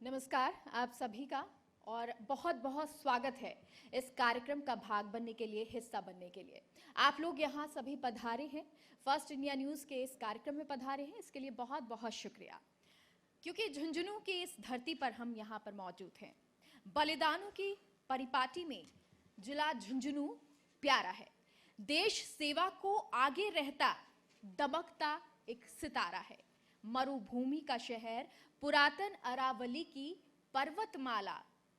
नमस्कार आप सभी का और बहुत बहुत स्वागत है इस कार्यक्रम का भाग बनने के लिए, हिस्सा बनने के लिए। आप लोग यहाँ सभी पधारे हैं, फर्स्ट इंडिया न्यूज़ के इस कार्यक्रम में पधारे हैं, इसके लिए बहुत बहुत शुक्रिया। क्योंकि झुंझुनू की इस धरती पर हम यहाँ पर मौजूद हैं। बलिदानों की परिपाटी में जिला झुंझुनू प्यारा है। देश सेवा को आगे रहता दमकता एक सितारा है। मरुभूमि का शहर, पुरातन अरावली की पर्वतमाला,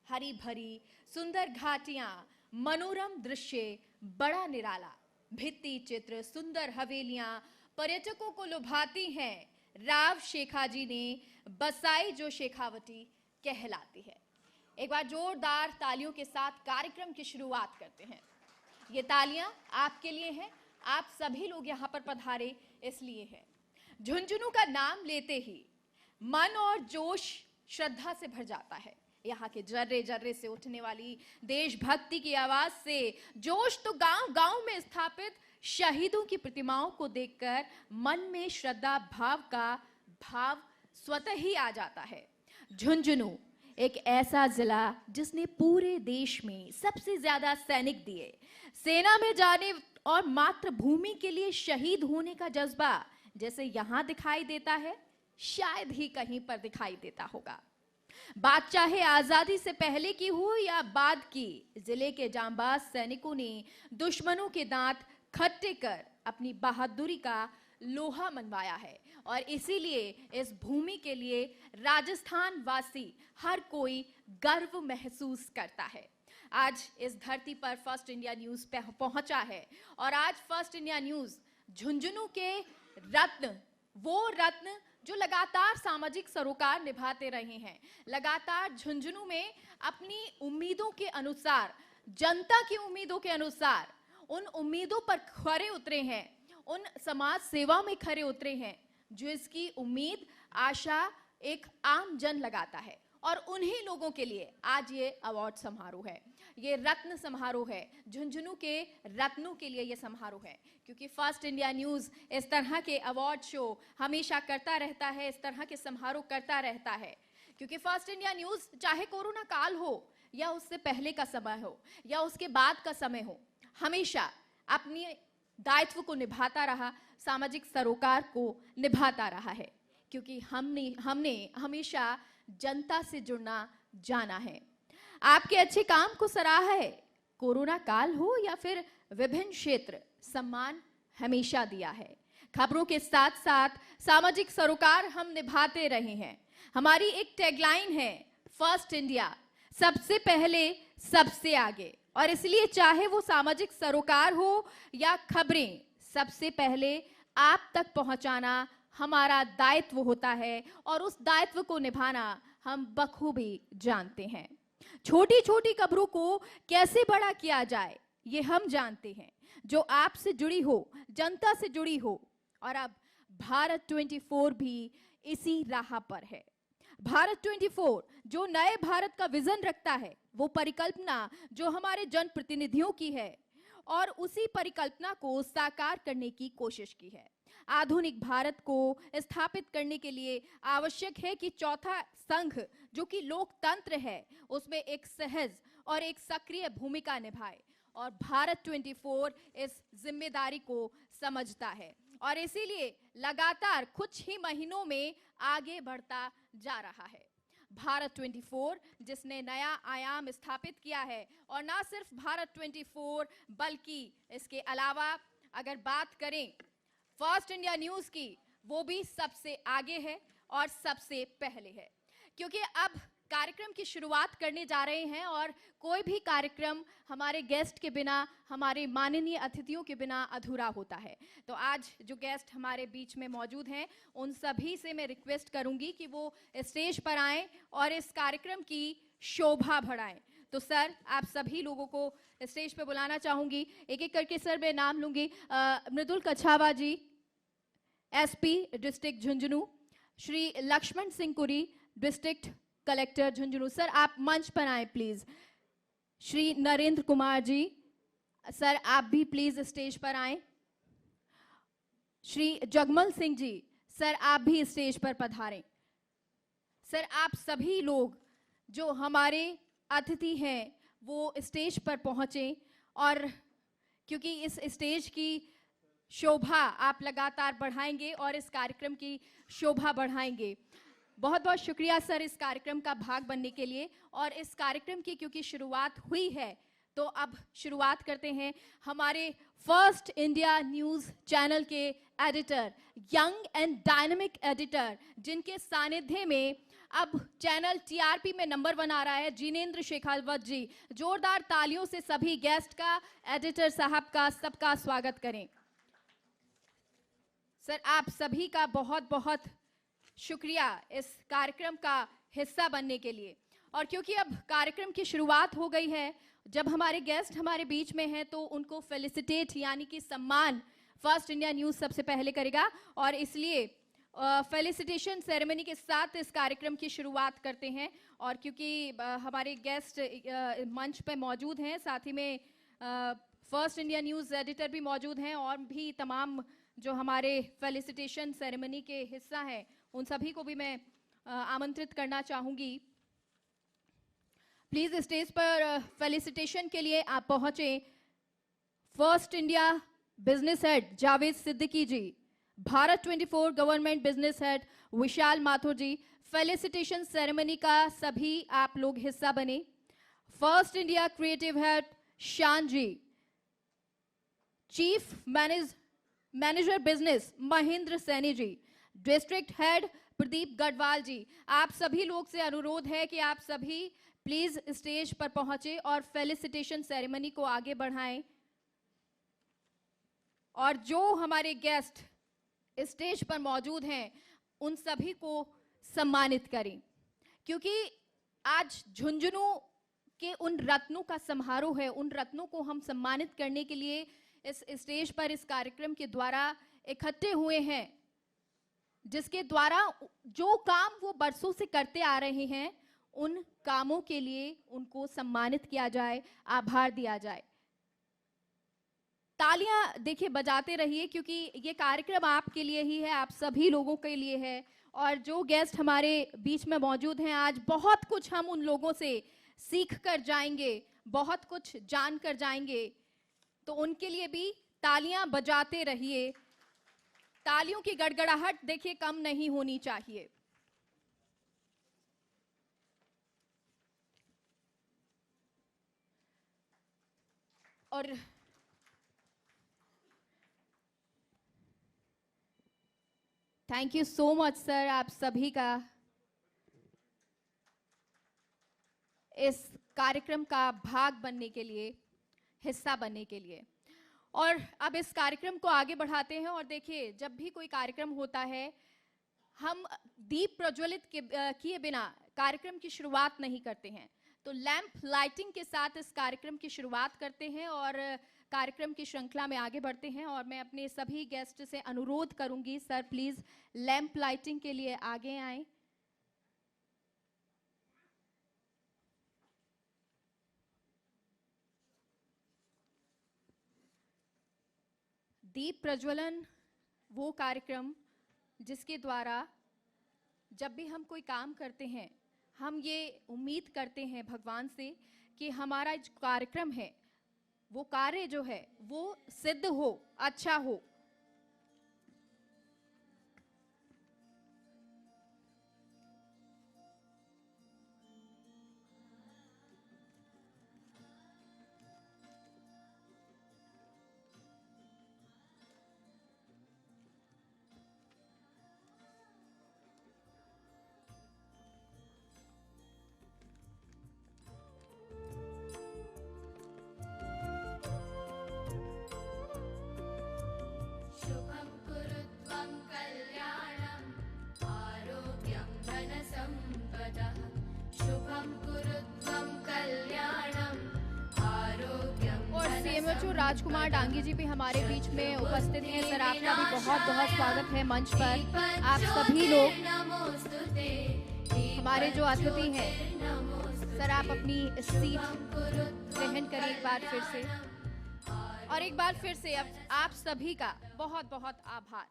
हरी भरी सुंदर घाटियां, मनोरम दृश्य, बड़ा निराला, भित्ति चित्र, सुंदर हवेलियां पर्यटकों को लुभाती हैं। राव शेखाजी ने बसाई जो शेखावटी कहलाती है। एक बार जोरदार तालियों के साथ कार्यक्रम की शुरुआत करते हैं। ये तालियां आपके लिए हैं, आप सभी लोग यहाँ पर पधारे इसलिए है। झुंझुनू का नाम लेते ही मन और जोश श्रद्धा से भर जाता है। यहाँ के जर्रे जर्रे से उठने वाली देशभक्ति की आवाज से जोश तो गांव गांव में स्थापित शहीदों की प्रतिमाओं को देखकर मन में श्रद्धा भाव का भाव स्वतः ही आ जाता है। झुंझुनू एक ऐसा जिला जिसने पूरे देश में सबसे ज्यादा सैनिक दिए। सेना में जाने और मातृभूमि के लिए शहीद होने का जज्बा जैसे यहाँ दिखाई देता है, शायद ही कहीं पर दिखाई देता होगा। बात चाहे आजादी से पहले की हो या बाद की, जिले के जांबाज सैनिकों ने दुश्मनों के दांत खट्टे कर अपनी बहादुरी का लोहा मनवाया है। और इसीलिए इस भूमि के लिए राजस्थान वासी हर कोई गर्व महसूस करता है। आज इस धरती पर फर्स्ट इंडिया न्यूज़ पहुंचा है और आज फर्स्ट इंडिया न्यूज़ झुंझुनू के रत्न, वो रत्न जो लगातार सामाजिक सरोकार निभाते रहे हैं, लगातार झुंझुनू में अपनी उम्मीदों के अनुसार, जनता की उम्मीदों के अनुसार उन उम्मीदों पर खरे उतरे हैं, उन समाज सेवा में खरे उतरे हैं जो इसकी उम्मीद आशा एक आम जन लगाता है। और उन्हीं लोगों के लिए आज ये अवार्ड समारोह है, ये रत्न समारोह है। झुंझुनू के रत्नों के लिए ये समारोह है, क्योंकि फर्स्ट इंडिया न्यूज़ इस तरह के अवार्ड शो हमेशा करता रहता है, इस तरह के समारोह करता रहता है। क्योंकि फर्स्ट इंडिया न्यूज़ चाहे कोरोना काल हो या उससे पहले का समय हो या उसके बाद का समय हो, हमेशा अपनी दायित्व को निभाता रहा, सामाजिक सरोकार को निभाता रहा है। क्योंकि हमने हमेशा जनता से जुड़ना जाना है, आपके अच्छे काम को सराहा है। कोरोना काल हो या फिर विभिन्न क्षेत्र, सम्मान हमेशा दिया है। खबरों के साथ साथ सामाजिक सरोकार हम निभाते रहे हैं। हमारी एक टैगलाइन है, फर्स्ट इंडिया, सबसे पहले सबसे आगे। और इसलिए चाहे वो सामाजिक सरोकार हो या खबरें, सबसे पहले आप तक पहुंचाना हमारा दायित्व होता है और उस दायित्व को निभाना हम बखूबी जानते हैं। छोटी छोटी खबरों को कैसे बड़ा किया जाए ये हम जानते हैं, जो आपसे जुड़ी हो, जनता से जुड़ी हो। और अब भारत 24 भी इसी राह पर है। भारत 24 जो नए भारत का विजन रखता है, वो परिकल्पना जो हमारे जनप्रतिनिधियों की है और उसी परिकल्पना को साकार करने की कोशिश की है। आधुनिक भारत को स्थापित करने के लिए आवश्यक है कि चौथा संघ जो कि लोकतंत्र है, उसमें एक सहज और एक सक्रिय भूमिका निभाए। और भारत 24 इस जिम्मेदारी को समझता है और इसीलिए लगातार कुछ ही महीनों में आगे बढ़ता जा रहा है। भारत 24 जिसने नया आयाम स्थापित किया है, और ना सिर्फ भारत 24 बल्कि इसके अलावा अगर बात करें फर्स्ट इंडिया न्यूज़ की, वो भी सबसे आगे है और सबसे पहले है। क्योंकि अब कार्यक्रम की शुरुआत करने जा रहे हैं और कोई भी कार्यक्रम हमारे गेस्ट के बिना, हमारे माननीय अतिथियों के बिना अधूरा होता है। तो आज जो गेस्ट हमारे बीच में मौजूद हैं, उन सभी से मैं रिक्वेस्ट करूंगी कि वो स्टेज पर आएं और इस कार्यक्रम की शोभा बढ़ाएं। तो सर, आप सभी लोगों को स्टेज पे बुलाना चाहूंगी। एक एक करके सर मैं नाम लूंगी। Mridul Kachhawa ji, SP district Jhunjhunu, Shri Laxman Singh Kuri, district collector Jhunjhunu, sir आप मंच पर आए प्लीज। श्री नरेंद्र कुमार जी, सर आप भी प्लीज स्टेज पर आए। श्री जगमल सिंह जी, सर आप भी स्टेज पर पधारें। सर, आप सभी लोग जो हमारे अतिथि हैं वो स्टेज पर पहुंचे, और क्योंकि इस स्टेज की शोभा आप लगातार बढ़ाएंगे और इस कार्यक्रम की शोभा बढ़ाएंगे। बहुत बहुत शुक्रिया सर इस कार्यक्रम का भाग बनने के लिए। और इस कार्यक्रम की क्योंकि शुरुआत हुई है तो अब शुरुआत करते हैं हमारे फर्स्ट इंडिया न्यूज़ चैनल के editor, young and dynamic editor, जिनके सानिध्य में अब चैनल टीआरपी में नंबर 1 आ रहा है, जिनेंद्र शेखावत जी। जोरदार तालियों से सभी गेस्ट का, एडिटर साहब का, सबका स्वागत करें। सर, आप सभी का बहुत बहुत शुक्रिया इस कार्यक्रम का हिस्सा बनने के लिए। और क्योंकि अब कार्यक्रम की शुरुआत हो गई है, जब हमारे गेस्ट हमारे बीच में हैं तो उनको फेलिसिटेट यानी कि सम्मान फर्स्ट इंडिया न्यूज़ सबसे पहले करेगा, और इसलिए फेलिसिटेशन सेरेमनी के साथ इस कार्यक्रम की शुरुआत करते हैं। और क्योंकि हमारे गेस्ट मंच पे मौजूद हैं, साथ ही में फर्स्ट इंडिया न्यूज़ एडिटर भी मौजूद हैं, और भी तमाम जो हमारे फेलिसिटेशन सेरेमनी के हिस्सा हैं उन सभी को भी मैं आमंत्रित करना चाहूँगी। प्लीज स्टेज पर फेलिसिटेशन के लिए आप पहुंचे first India business head Javed Siddiqui ji, Bharat 24 government business head Vishal Mathur ji. Felicitation ceremony का सभी आप लोग हिस्सा बने। First India creative head Shaan ji, chief manager business Mahendra Saini ji, district head Pradeep Garhwal ji. आप सभी लोग से अनुरोध है कि आप सभी प्लीज स्टेज पर पहुंचे और फेलिसिटेशन सेरेमनी को आगे बढ़ाएं, और जो हमारे गेस्ट स्टेज पर मौजूद हैं उन सभी को सम्मानित करें, क्योंकि आज झुंझुनू के उन रत्नों का समारोह है। उन रत्नों को हम सम्मानित करने के लिए इस स्टेज पर इस कार्यक्रम के द्वारा इकट्ठे हुए हैं, जिसके द्वारा जो काम वो बरसों से करते आ रहे हैं उन कामों के लिए उनको सम्मानित किया जाए, आभार दिया जाए। तालियां देखिए बजाते रहिए, क्योंकि ये कार्यक्रम आपके लिए ही है, आप सभी लोगों के लिए है। और जो गेस्ट हमारे बीच में मौजूद हैं, आज बहुत कुछ हम उन लोगों से सीख कर जाएंगे, बहुत कुछ जान कर जाएंगे, तो उनके लिए भी तालियां बजाते रहिए। तालियों की गड़गड़ाहट देखिए कम नहीं होनी चाहिए। और thank you so much sir, आप सभी का इस कार्यक्रम का भाग बनने के लिए, हिस्सा बनने के लिए। और अब इस कार्यक्रम को आगे बढ़ाते हैं। और देखिए, जब भी कोई कार्यक्रम होता है हम दीप प्रज्वलित किए बिना कार्यक्रम की शुरुआत नहीं करते हैं, तो लैंप लाइटिंग के साथ इस कार्यक्रम की शुरुआत करते हैं और कार्यक्रम की श्रृंखला में आगे बढ़ते हैं। और मैं अपने सभी गेस्ट से अनुरोध करूंगी, सर प्लीज लैंप लाइटिंग के लिए आगे आएं। दीप प्रज्वलन वो कार्यक्रम जिसके द्वारा जब भी हम कोई काम करते हैं हम ये उम्मीद करते हैं भगवान से कि हमारा जो कार्यक्रम है वो कार्य जो है वो सिद्ध हो, अच्छा हो। राजकुमार डांगी जी भी हमारे बीच में उपस्थित हैं। सर आपका भी बहुत बहुत स्वागत है मंच पर। आप सभी लोग हमारे जो अतिथि हैं, सर आप अपनी सीट ग्रहण करें एक बार फिर से। और एक बार फिर से आप सभी का बहुत बहुत आभार।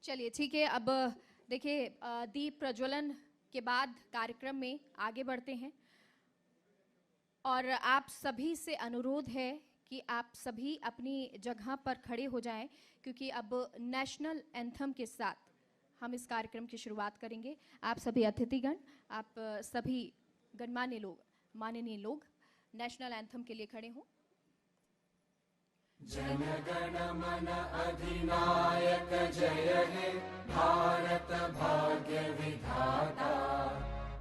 चलिए ठीक है, अब देखिए दीप प्रज्वलन के बाद कार्यक्रम में आगे बढ़ते हैं और आप सभी से अनुरोध है कि आप सभी अपनी जगह पर खड़े हो जाएं, क्योंकि अब नेशनल एंथम के साथ हम इस कार्यक्रम की शुरुआत करेंगे। आप सभी अतिथिगण, आप सभी गणमान्य लोग, माननीय लोग नेशनल एंथम के लिए खड़े हों। जन गण मन अधिनायक जय हे भारत भाग्य विधाता,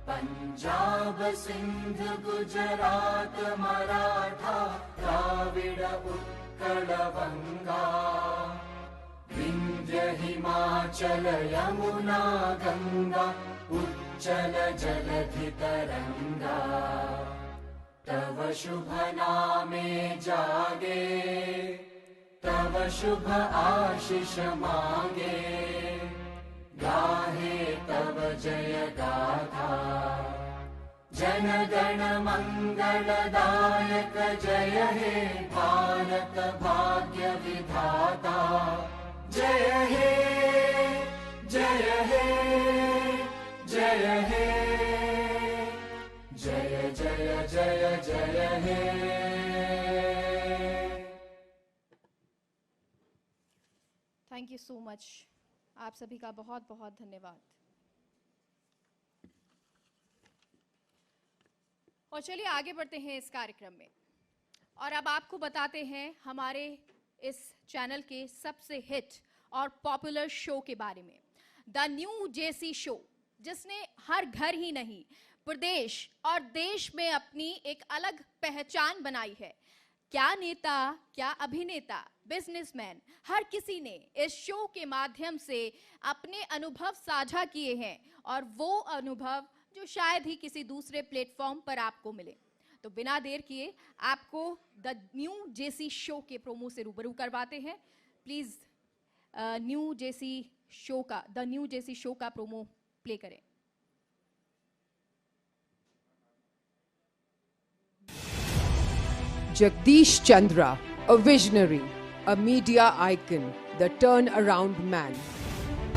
पंजाब सिंध गुजरात मराठा द्राविड़ उत्कल बंगा, विंध्य हिमाचल यमुना गंगा उच्चल जलधि तरंगा, तव शुभ नामे जागे, तव शुभ आशीष मांगे, गाहे तव जय गाथा, जन गण मंगलदायक जय हे भारत भाग्य विधाता, जय हे जय हे जय हे जय जय जय जय हे। थैंक यू सो मच, आप सभी का बहुत बहुत धन्यवाद। और चलिए आगे बढ़ते हैं इस कार्यक्रम में, और अब आपको बताते हैं हमारे इस चैनल के सबसे हिट और पॉपुलर शो के बारे में, द न्यू जेसी शो, जिसने हर घर ही नहीं प्रदेश और देश में अपनी एक अलग पहचान बनाई है। क्या नेता, क्या अभिनेता, बिजनेसमैन, हर किसी ने इस शो के माध्यम से अपने अनुभव साझा किए हैं, और वो अनुभव जो शायद ही किसी दूसरे प्लेटफॉर्म पर आपको मिले। तो बिना देर किए आपको द न्यू जेसी शो के प्रोमो से रूबरू करवाते हैं। प्लीज न्यू जेसी शो का, द न्यू जेसी शो का प्रोमो प्ले करें। Jagdish Chandra, a visionary, a media icon, the turnaround man.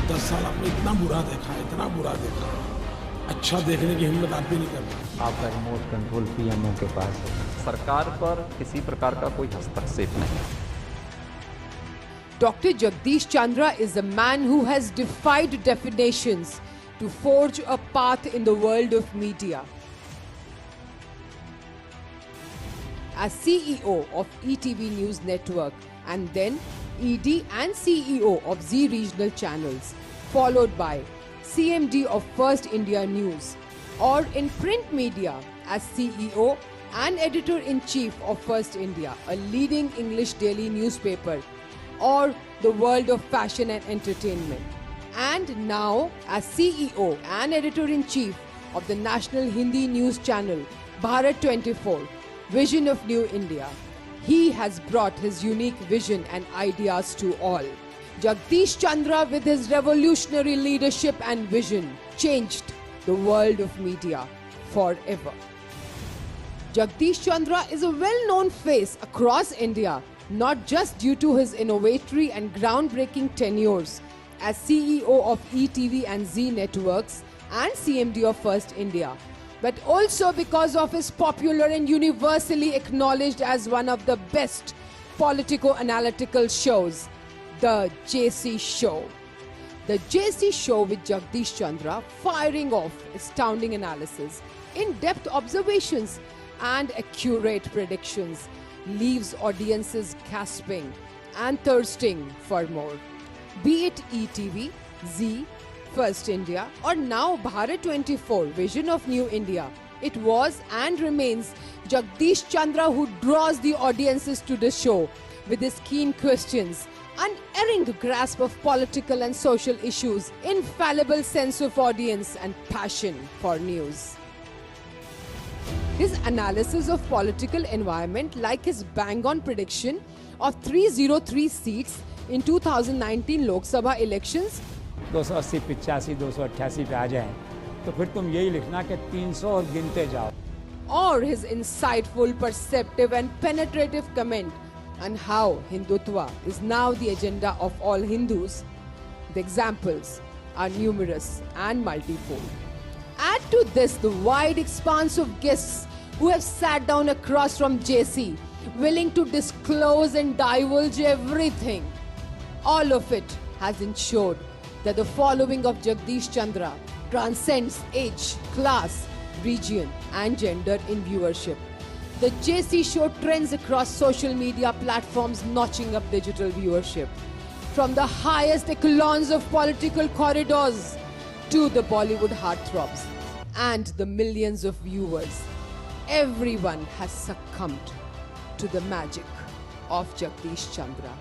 10 साल आपने इतना बुरा देखा, इतना बुरा देखा, अच्छा देखने की हिम्मत आप भी नहीं करते। आपका रिमोट कंट्रोल पीएमओ के पास है। सरकार पर किसी प्रकार का कोई हस्तक्षेप नहीं। Dr. Jagdish Chandra is a man who has defied definitions to forge a path in the world of media. As CEO of ETV News Network and then ED and CEO of Z Regional Channels, followed by CMD of First India News, or in print media as CEO and Editor-in-Chief of First India, a leading English daily newspaper, or the world of fashion and entertainment. And now as CEO and Editor-in-Chief of the national Hindi news channel Bharat 24, Vision of New India, he has brought his unique vision and ideas to all. Jagdish Chandra, with his revolutionary leadership and vision, changed the world of media forever. Jagdish Chandra is a well-known face across India, not just due to his innovatory and groundbreaking tenures as CEO of ETV and Z Networks and CMD of First India, but also because of his popular and universally acknowledged as one of the best politico-analytical shows, The JC Show. The JC Show with Jagdish Chandra, firing off astounding analysis, in-depth observations and accurate predictions, leaves audiences gasping and thirsting for more. Be it ETV, Z, First India, or now Bharat 24, Vision of New India, it was and remains Jagdish Chandra who draws the audiences to the show with his keen questions, unerring grasp of political and social issues, infallible sense of audience and passion for news. His analysis of political environment, like his bang-on prediction of 303 seats in 2019 Lok Sabha elections, 280, 85, 288 पे आ जाएं, तो फिर तुम यही लिखना कि 300 और गिनते जाओ. or his insightful, perceptive and penetrative comment on how Hindutva is now the agenda of all Hindus, The examples are numerous and multifold. Add to this the wide expanse of guests who have sat down across from JC, willing to disclose and divulge everything. All of it has ensured that the following of Jagdish Chandra transcends age, class, region and gender in viewership. The JC show trends across social media platforms, notching up digital viewership. From the highest echelons of political corridors to the Bollywood heartthrobs and the millions of viewers, everyone has succumbed to the magic of Jagdish Chandra.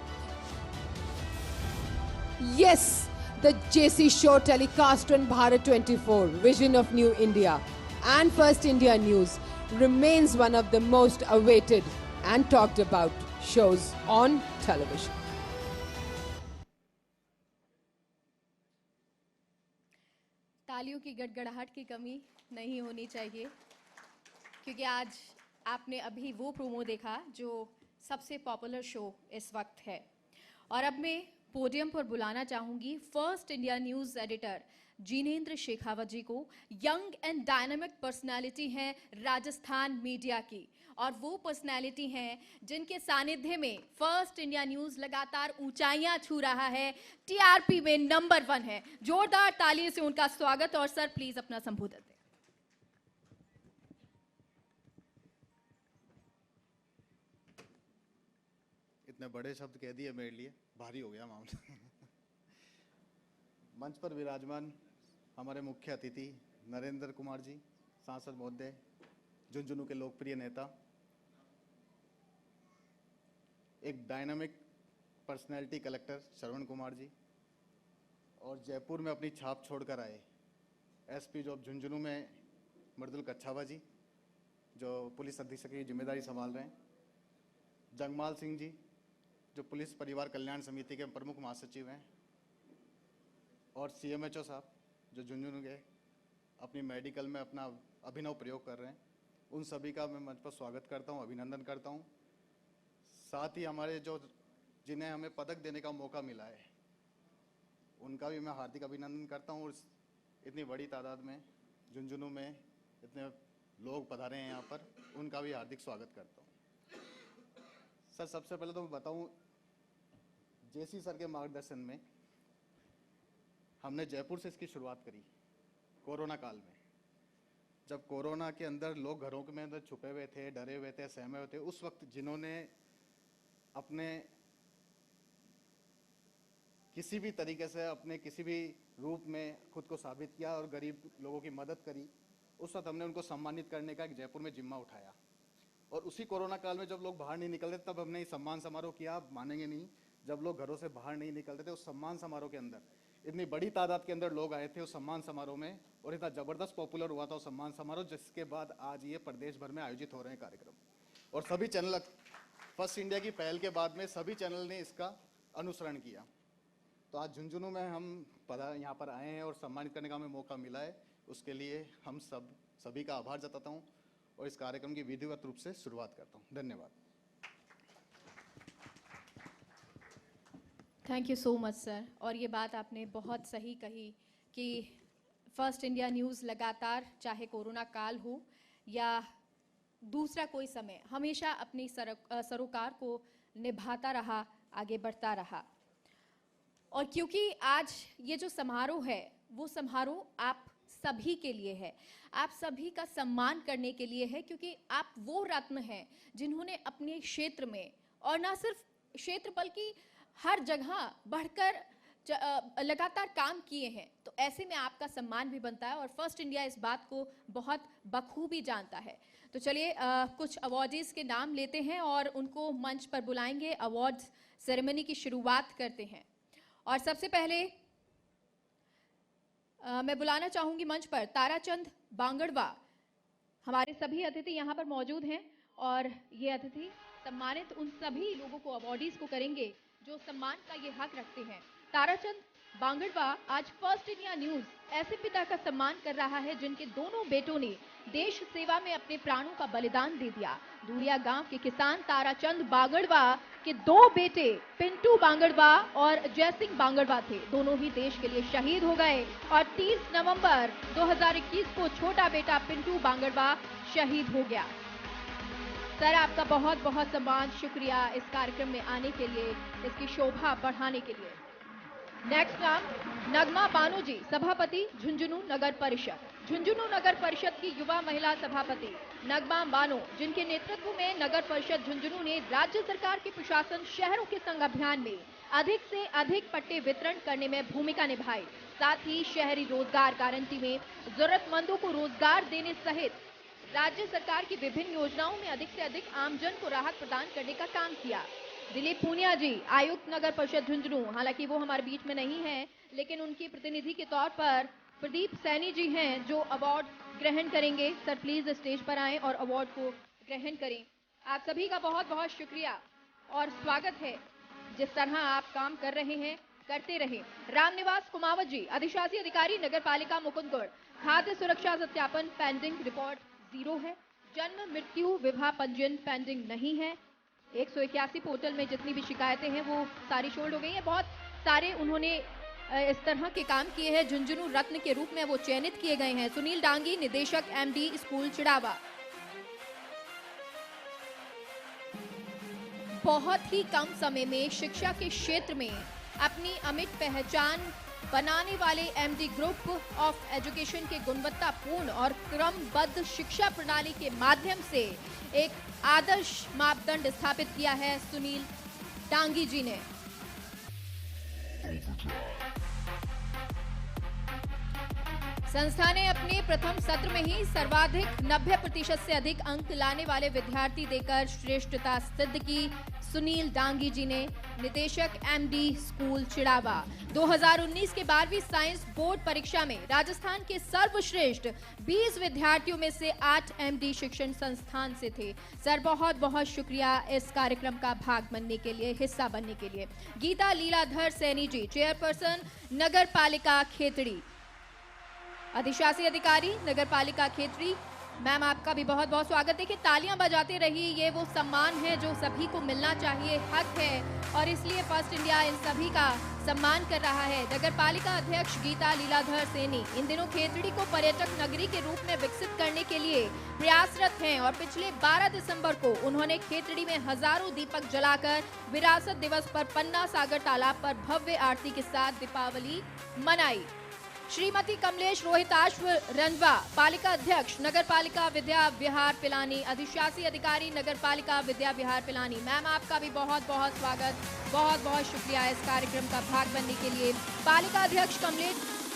Yes, the JC show telecast on Bharat 24, Vision of New India and First India News remains one of the most awaited and talked about shows on television. तालियों की गड़गड़ाहट की कमी नहीं होनी चाहिए, क्योंकि आज आपने अभी वो प्रोमो देखा जो सबसे पॉपुलर शो इस वक्त है। और अब मैं पोडियम पर बुलाना चाहूंगी first India news editor Jinendra Shekhawat ji को। यंग एंड डायनामिक पर्सनालिटी हैं राजस्थान मीडिया की, और वो पर्सनालिटी हैं जिनके सानिध्य में फर्स्ट इंडिया न्यूज़ लगातार ऊंचाइयां छू रहा है, टीआरपी में नंबर 1 है। जोरदार तालियों से उनका स्वागत। और सर प्लीज अपना संबोधन दें। इतने बड़े शब्द कह दिए मेरे लिए, भारी हो गया मामला। मंच पर विराजमान हमारे मुख्य अतिथि नरेंद्र कुमार जी, सांसद महोदय, झुंझुनू के लोकप्रिय नेता, एक dynamic personality collector Shravan Kumar ji, और जयपुर में अपनी छाप छोड़कर आए एसपी जो झुंझुनू में मर्दुल कच्छावा जी, जो पुलिस अधीक्षक की जिम्मेदारी संभाल रहे हैं, जगमाल सिंह जी जो पुलिस परिवार कल्याण समिति के प्रमुख महासचिव हैं, और सीएमएचओ साहब जो झुंझुनू के अपनी मेडिकल में अपना अभिनव प्रयोग कर रहे हैं, उन सभी का मैं मंच पर स्वागत करता हूं, अभिनंदन करता हूं। साथ ही हमारे जो जिन्हें हमें पदक देने का मौका मिला है, उनका भी मैं हार्दिक अभिनंदन करता हूं। और इतनी बड़ी तादाद में झुंझुनू में इतने लोग पधारे हैं यहाँ पर, उनका भी हार्दिक स्वागत करता हूँ। सर सबसे पहले तो मैं बताऊँ, जेसी सर के मार्गदर्शन में हमने जयपुर से इसकी शुरुआत करी कोरोना काल में। जब कोरोना के अंदर लोग घरों में अंदर छुपे हुए थे, डरे हुए थे, सहमे हुए थे, उस वक्त जिन्होंने अपने किसी भी तरीके से अपने किसी भी रूप में खुद को साबित किया और गरीब लोगों की मदद करी, उस वक्त हमने उनको सम्मानित करने का एक जयपुर में जिम्मा उठाया। और उसी कोरोना काल में जब लोग बाहर नहीं निकलते तब हमने सम्मान समारोह किया। आप मानेंगे नहीं, जब लोग घरों से बाहर नहीं निकलते थे, उस सम्मान समारोह के अंदर इतनी बड़ी तादाद के अंदर लोग आए थे उस सम्मान समारोह में, और इतना ज़बरदस्त पॉपुलर हुआ था उस सम्मान समारोह, जिसके बाद आज ये प्रदेश भर में आयोजित हो रहे हैं कार्यक्रम। और सभी चैनल, फर्स्ट इंडिया की पहल के बाद में सभी चैनल ने इसका अनुसरण किया। तो आज झुंझुनू में हम यहाँ पर आए हैं और सम्मानित करने का हमें मौका मिला है, उसके लिए हम सभी का आभार जताता हूँ और इस कार्यक्रम की विधिवत रूप से शुरुआत करता हूँ। धन्यवाद। Thank you so much sir. और ये बात आपने बहुत सही कही कि फर्स्ट इंडिया न्यूज़ लगातार, चाहे कोरोना काल हो या दूसरा कोई समय, हमेशा अपनी सरोकार को निभाता रहा, आगे बढ़ता रहा। और क्योंकि आज ये जो समारोह है, वो समारोह आप सभी के लिए है, आप सभी का सम्मान करने के लिए है, क्योंकि आप वो रत्न हैं जिन्होंने अपने क्षेत्र में, और ना सिर्फ क्षेत्र बल्कि हर जगह बढ़कर लगातार काम किए हैं। तो ऐसे में आपका सम्मान भी बनता है, और फर्स्ट इंडिया इस बात को बहुत बखूबी जानता है। तो चलिए कुछ अवार्डीज के नाम लेते हैं और उनको मंच पर बुलाएंगे। अवार्ड सेरेमनी की शुरुआत करते हैं, और सबसे पहले मैं बुलाना चाहूंगी मंच पर ताराचंद बांगड़वा। हमारे सभी अतिथि यहाँ पर मौजूद हैं, और ये अतिथि सम्मानित उन सभी लोगों को, अवार्डीज को करेंगे जो सम्मान का ये हक रखते हैं। ताराचंद बांगड़वा आज फर्स्ट इंडिया न्यूज ऐसे पिता का सम्मान कर रहा है जिनके दोनों बेटों ने देश सेवा में अपने प्राणों का बलिदान दे दिया। दूरिया गांव के किसान ताराचंद बांगड़वा के दो बेटे पिंटू बांगड़वा और जयसिंह बांगड़वा थे। दोनों ही देश के लिए शहीद हो गए और 30 नवंबर 2021 को छोटा बेटा पिंटू बांगड़वा शहीद हो गया। सर, आपका बहुत बहुत सम्मान, शुक्रिया इस कार्यक्रम में आने के लिए, इसकी शोभा बढ़ाने के लिए। नेक्स्ट नाम नगमा बानो जी, सभापति झुंझुनू नगर परिषद। झुंझुनू नगर परिषद की युवा महिला सभापति नगमा बानो, जिनके नेतृत्व में नगर परिषद झुंझुनू ने राज्य सरकार के प्रशासन शहरों के संग अभियान में अधिक से अधिक पट्टे वितरण करने में भूमिका निभाई। साथ ही शहरी रोजगार गारंटी में जरूरतमंदों को रोजगार देने सहित राज्य सरकार की विभिन्न योजनाओं में अधिक से अधिक आमजन को राहत प्रदान करने का काम किया। दिलीप पूनिया जी, आयुक्त नगर परिषद झुंझुनू, हालांकि वो हमारे बीच में नहीं हैं, लेकिन उनके प्रतिनिधि के तौर पर प्रदीप सैनी जी हैं जो अवार्ड ग्रहण करेंगे। सर, प्लीज स्टेज पर आएं और अवार्ड को ग्रहण करें। आप सभी का बहुत बहुत शुक्रिया और स्वागत है। जिस तरह आप काम कर रहे हैं, करते रहे। रामनिवास कुमावत जी, अधिशासी अधिकारी नगर पालिका मुकुंदगढ़। खाद्य सुरक्षा सत्यापन पेंडिंग, रिपोर्ट 0 है। जन्म मृत्यु विवाह पंजीयन पेंडिंग नहीं है। 181 पोर्टल में जितनी भी शिकायतें हैं वो सारी शोल्ड हो गई हैं। बहुत सारे उन्होंने इस तरह के काम किए हैं। झुंझुनू रत्न के रूप में वो चयनित किए गए हैं। सुनील डांगी, निदेशक एमडी स्कूल चिड़ावा। बहुत ही कम समय में शिक्षा के क्षेत्र में अपनी अमिट पहचान बनाने वाले एमडी ग्रुप ऑफ एजुकेशन के गुणवत्तापूर्ण और क्रमबद्ध शिक्षा प्रणाली के माध्यम से एक आदर्श मापदंड स्थापित किया है सुनील डांगी जी ने। संस्था ने अपने प्रथम सत्र में ही सर्वाधिक 90% से अधिक अंक लाने वाले विद्यार्थी देकर श्रेष्ठता सिद्ध की। सुनील डांगी जी ने, निदेशक एमडी स्कूल चिड़ावा। 2019 के 12वीं साइंस बोर्ड परीक्षा में राजस्थान के सर्वश्रेष्ठ 20 विद्यार्थियों में से 8 एमडी शिक्षण संस्थान से थे। सर, बहुत बहुत शुक्रिया इस कार्यक्रम का भाग बनने के लिए, हिस्सा बनने के लिए। गीता लीलाधर सैनी जी, चेयरपर्सन नगर पालिका खेतड़ी। अधिशासी अधिकारी नगर पालिका खेतड़ी, मैम आपका भी बहुत बहुत स्वागत है। कि तालियां बजाते रहिए, ये वो सम्मान है जो सभी को मिलना चाहिए, हक है, और इसलिए फर्स्ट इंडिया इन सभी का सम्मान कर रहा है। नगर पालिका अध्यक्ष गीता लीलाधर सैनी इन दिनों खेतड़ी को पर्यटक नगरी के रूप में विकसित करने के लिए प्रयासरत हैं और पिछले 12 दिसंबर को उन्होंने खेतड़ी में हजारों दीपक जलाकर विरासत दिवस पर पन्ना सागर तालाब पर भव्य आरती के साथ दीपावली मनाई। श्रीमती कमलेश रोहिताश्व रंजवा, पालिका अध्यक्ष नगर पालिका विद्या विहार पिलानी। अधिशासी अधिकारी नगर पालिका विद्या विहार पिलानी, मैम आपका भी बहुत बहुत स्वागत, बहुत बहुत शुक्रिया इस कार्यक्रम का भाग बनने के लिए। पालिका अध्यक्ष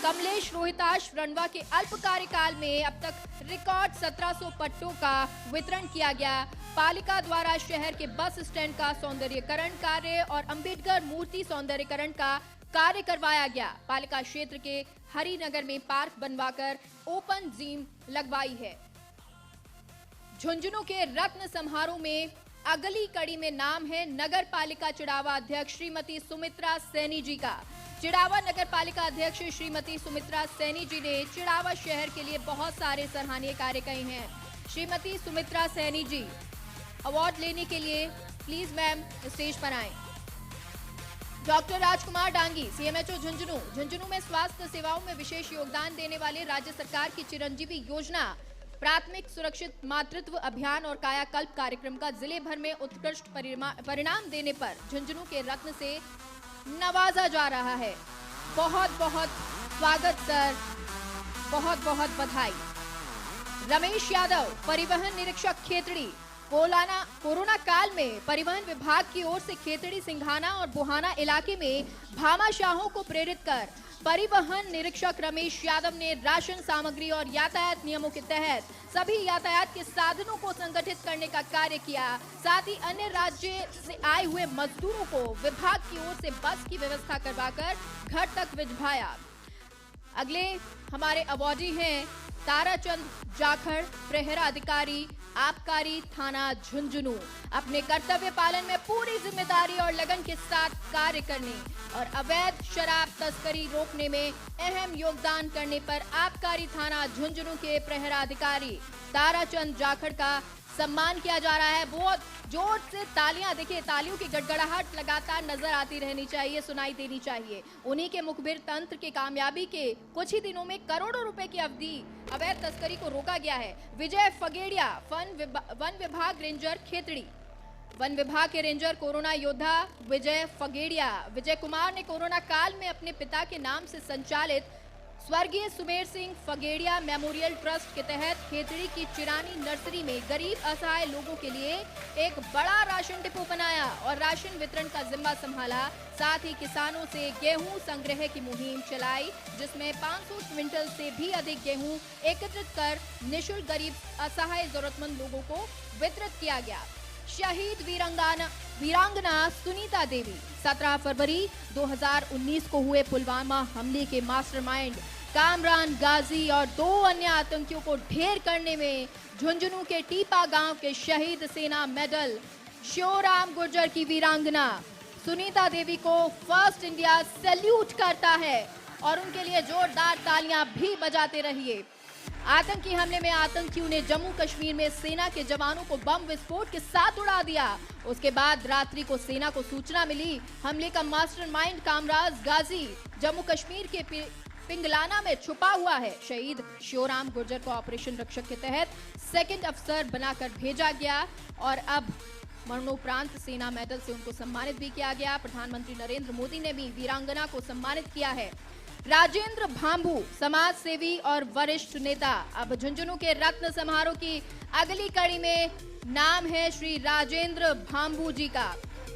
कमलेश रोहिताश्व रंजवा के अल्प कार्यकाल में अब तक रिकॉर्ड 1700 पट्टों का वितरण किया गया। पालिका द्वारा शहर के बस स्टैंड का सौंदर्यीकरण कार्य और अंबेडकर मूर्ति सौंदर्यीकरण का कार्य करवाया गया। पालिका क्षेत्र के हरिनगर में पार्क बनवाकर ओपन जिम लगवाई है। झुंझुनू के रत्न समारोह में अगली कड़ी में नाम है नगर पालिका चिड़ावा अध्यक्ष श्रीमती सुमित्रा सैनी जी का। चिड़ावा नगर पालिका अध्यक्ष श्रीमती सुमित्रा सैनी जी ने चिड़ावा शहर के लिए बहुत सारे सराहनीय कार्य किए हैं। श्रीमती सुमित्रा सैनी जी अवार्ड लेने के लिए प्लीज मैम स्टेज पर आएं। डॉक्टर राजकुमार डांगी, सीएमएचओ झुंझुनू। झुंझुनू में स्वास्थ्य सेवाओं में विशेष योगदान देने वाले राज्य सरकार की चिरंजीवी योजना प्राथमिक सुरक्षित मातृत्व अभियान और कायाकल्प कार्यक्रम का जिले भर में उत्कृष्ट परिणाम देने पर झुंझुनू के रत्न से नवाजा जा रहा है। बहुत बहुत स्वागत सर, बहुत बहुत बधाई। रमेश यादव, परिवहन निरीक्षक खेतड़ी। कोरोना काल में परिवहन विभाग की ओर से खेतड़ी, सिंघाना और बुहाना इलाके में भामाशाहों को प्रेरित कर परिवहन निरीक्षक रमेश यादव ने राशन सामग्री और यातायात नियमों के तहत सभी यातायात के साधनों को संगठित करने का कार्य किया। साथ ही अन्य राज्य से आए हुए मजदूरों को विभाग की ओर से बस की व्यवस्था करवाकर घर तक भिजवाया। अगले हमारे अवार्डी हैं ताराचंद जाखड़, प्रहरा अधिकारी आबकारी थाना झुंझुनू अपने कर्तव्य पालन में पूरी जिम्मेदारी और लगन के साथ कार्य करने और अवैध शराब तस्करी रोकने में अहम योगदान करने पर आबकारी थाना झुंझुनू के प्रहराधिकारी ताराचंद जाखड़ का सम्मान किया जा रहा है। बहुत जोर से तालियां, देखिए तालियों की गड़गड़ाहट लगातार नजर आती रहनी चाहिए, सुनाई देनी चाहिए। उन्हीं के मुखबिर तंत्र के कामयाबी के कुछ ही दिनों में करोड़ों रुपए की अवधि अवैध तस्करी को रोका गया है। विजय फगेड़िया वन विभाग रेंजर खेतड़ी, वन विभाग के रेंजर कोरोना योद्धा विजय कुमार ने कोरोना काल में अपने पिता के नाम से संचालित स्वर्गीय सुमेर सिंह फगेड़िया मेमोरियल ट्रस्ट के तहत खेतड़ी की चिरानी नर्सरी में गरीब असहाय लोगों के लिए एक बड़ा राशन डिपो बनाया और राशन वितरण का जिम्मा संभाला। साथ ही किसानों से गेहूं संग्रह की मुहिम चलाई, जिसमें 500 क्विंटल से भी अधिक गेहूं एकत्रित कर निःशुल्क गरीब असहाय जरूरतमंद लोगों को वितरित किया गया। शहीद वीरांगना सुनीता देवी 17 फरवरी 2019 को हुए पुलवामा हमले के मास्टरमाइंड कामरान गाजी और 2 अन्य आतंकियों को ढेर करने में झुंझुनू के टीपा गांव के शहीद सेना मेडल श्योराम गुर्जर की वीरांगना सुनीता देवी को फर्स्ट इंडिया सैल्यूट करता है और उनके लिए जोरदार तालियां भी बजाते रहिए। आतंकी हमले में आतंकियों ने जम्मू कश्मीर में सेना के जवानों को बम विस्फोट के साथ उड़ा दिया। उसके बाद रात्रि को सेना को सूचना मिली हमले का मास्टरमाइंड कामराज गाजी जम्मू कश्मीर के पिंगलाना में छुपा हुआ है। शहीद श्योराम गुर्जर को ऑपरेशन रक्षक के तहत सेकंड अफसर बनाकर भेजा गया और अब मरणोपरांत सेना मेडल से उनको सम्मानित भी किया गया। प्रधानमंत्री नरेंद्र मोदी ने भी वीरांगना को सम्मानित किया है। राजेंद्र भांबू समाज सेवी और वरिष्ठ नेता। अब झुंझुनू के रत्न समारोह की अगली कड़ी में नाम है श्री राजेंद्र भांबू जी का।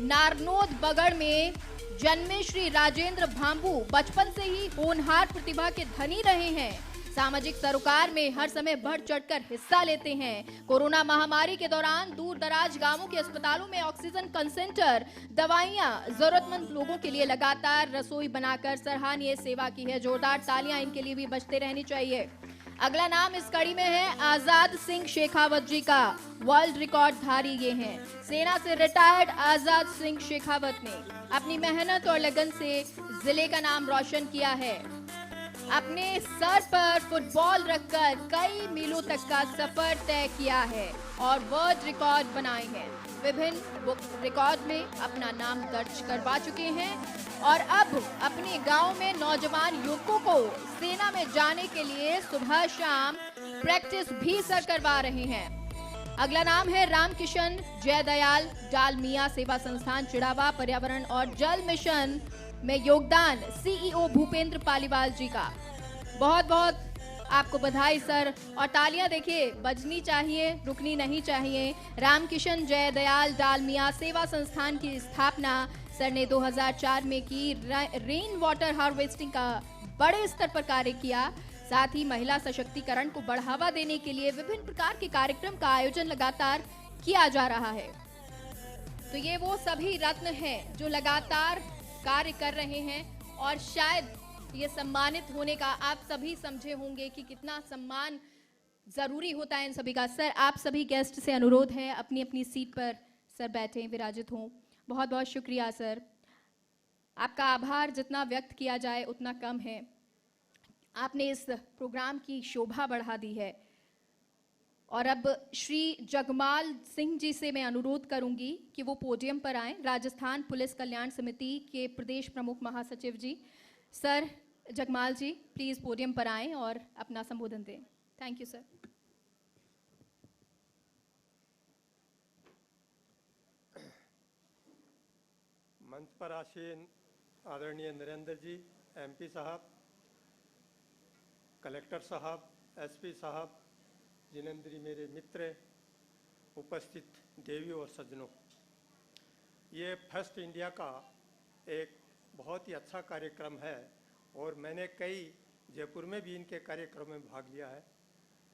नारनौद बगड़ में जन्मे श्री राजेंद्र भांबू बचपन से ही होनहार प्रतिभा के धनी रहे हैं। सामाजिक सरोकार में हर समय बढ़ चढ़कर हिस्सा लेते हैं। कोरोना महामारी के दौरान दूर दराज गांवों के अस्पतालों में ऑक्सीजन कंसेंट्रेटर, दवाइयां जरूरतमंद लोगों के लिए लगातार रसोई बनाकर सराहनीय सेवा की है। जोरदार तालियां इनके लिए भी बजते रहनी चाहिए। अगला नाम इस कड़ी में है आजाद सिंह शेखावत जी का। वर्ल्ड रिकॉर्ड धारी ये हैं। सेना से रिटायर्ड आजाद सिंह शेखावत ने अपनी मेहनत और लगन से जिले का नाम रोशन किया है। अपने सर पर फुटबॉल रखकर कई मीलों तक का सफर तय किया है और वर्ल्ड रिकॉर्ड बनाए हैं। विभिन्न बुक रिकॉर्ड में अपना नाम दर्ज करवा चुके हैं और अब अपने गांव में नौजवान युवकों को सेना में जाने के लिए सुबह शाम प्रैक्टिस भी सर करवा रहे हैं। अगला नाम है रामकिशन जयदयाल डालमिया सेवा संस्थान चिड़ावा पर्यावरण और जल मिशन में योगदान सीईओ भूपेंद्र पालीवाल जी का। बहुत बहुत आपको बधाई सर और तालियां देखिए बजनी चाहिए, रुकनी नहीं चाहिए। रामकिशन जयदयाल डालमिया सेवा संस्थान की स्थापना सर ने 2004 में की। रेन वाटर हार्वेस्टिंग का बड़े स्तर पर कार्य किया। साथ ही महिला सशक्तिकरण को बढ़ावा देने के लिए विभिन्न प्रकार के कार्यक्रम का आयोजन लगातार किया जा रहा है। तो ये वो सभी रत्न हैं जो लगातार कार्य कर रहे हैं और शायद ये सम्मानित होने का आप सभी समझे होंगे कि कितना सम्मान जरूरी होता है इन सभी का। सर आप सभी गेस्ट से अनुरोध है अपनी अपनी सीट पर सर बैठें, विराजित हों। बहुत बहुत शुक्रिया सर, आपका आभार जितना व्यक्त किया जाए उतना कम है। आपने इस प्रोग्राम की शोभा बढ़ा दी है। और अब श्री जगमाल सिंह जी से मैं अनुरोध करूंगी कि वो पोडियम पर आएं। राजस्थान पुलिस कल्याण समिति के प्रदेश प्रमुख महासचिव जी sir Jagmal ji please podium पर आएं और अपना संबोधन दें। Thank you sir. मंच पर आसीन आदरणीय नरेंद्र जी, एमपी साहब, कलेक्टर साहब, एसपी साहब, जिनेंद्री मेरे मित्र, उपस्थित देवी और सज्जनों, ये फर्स्ट इंडिया का एक बहुत ही अच्छा कार्यक्रम है और मैंने कई जयपुर में भी इनके कार्यक्रम में भाग लिया है।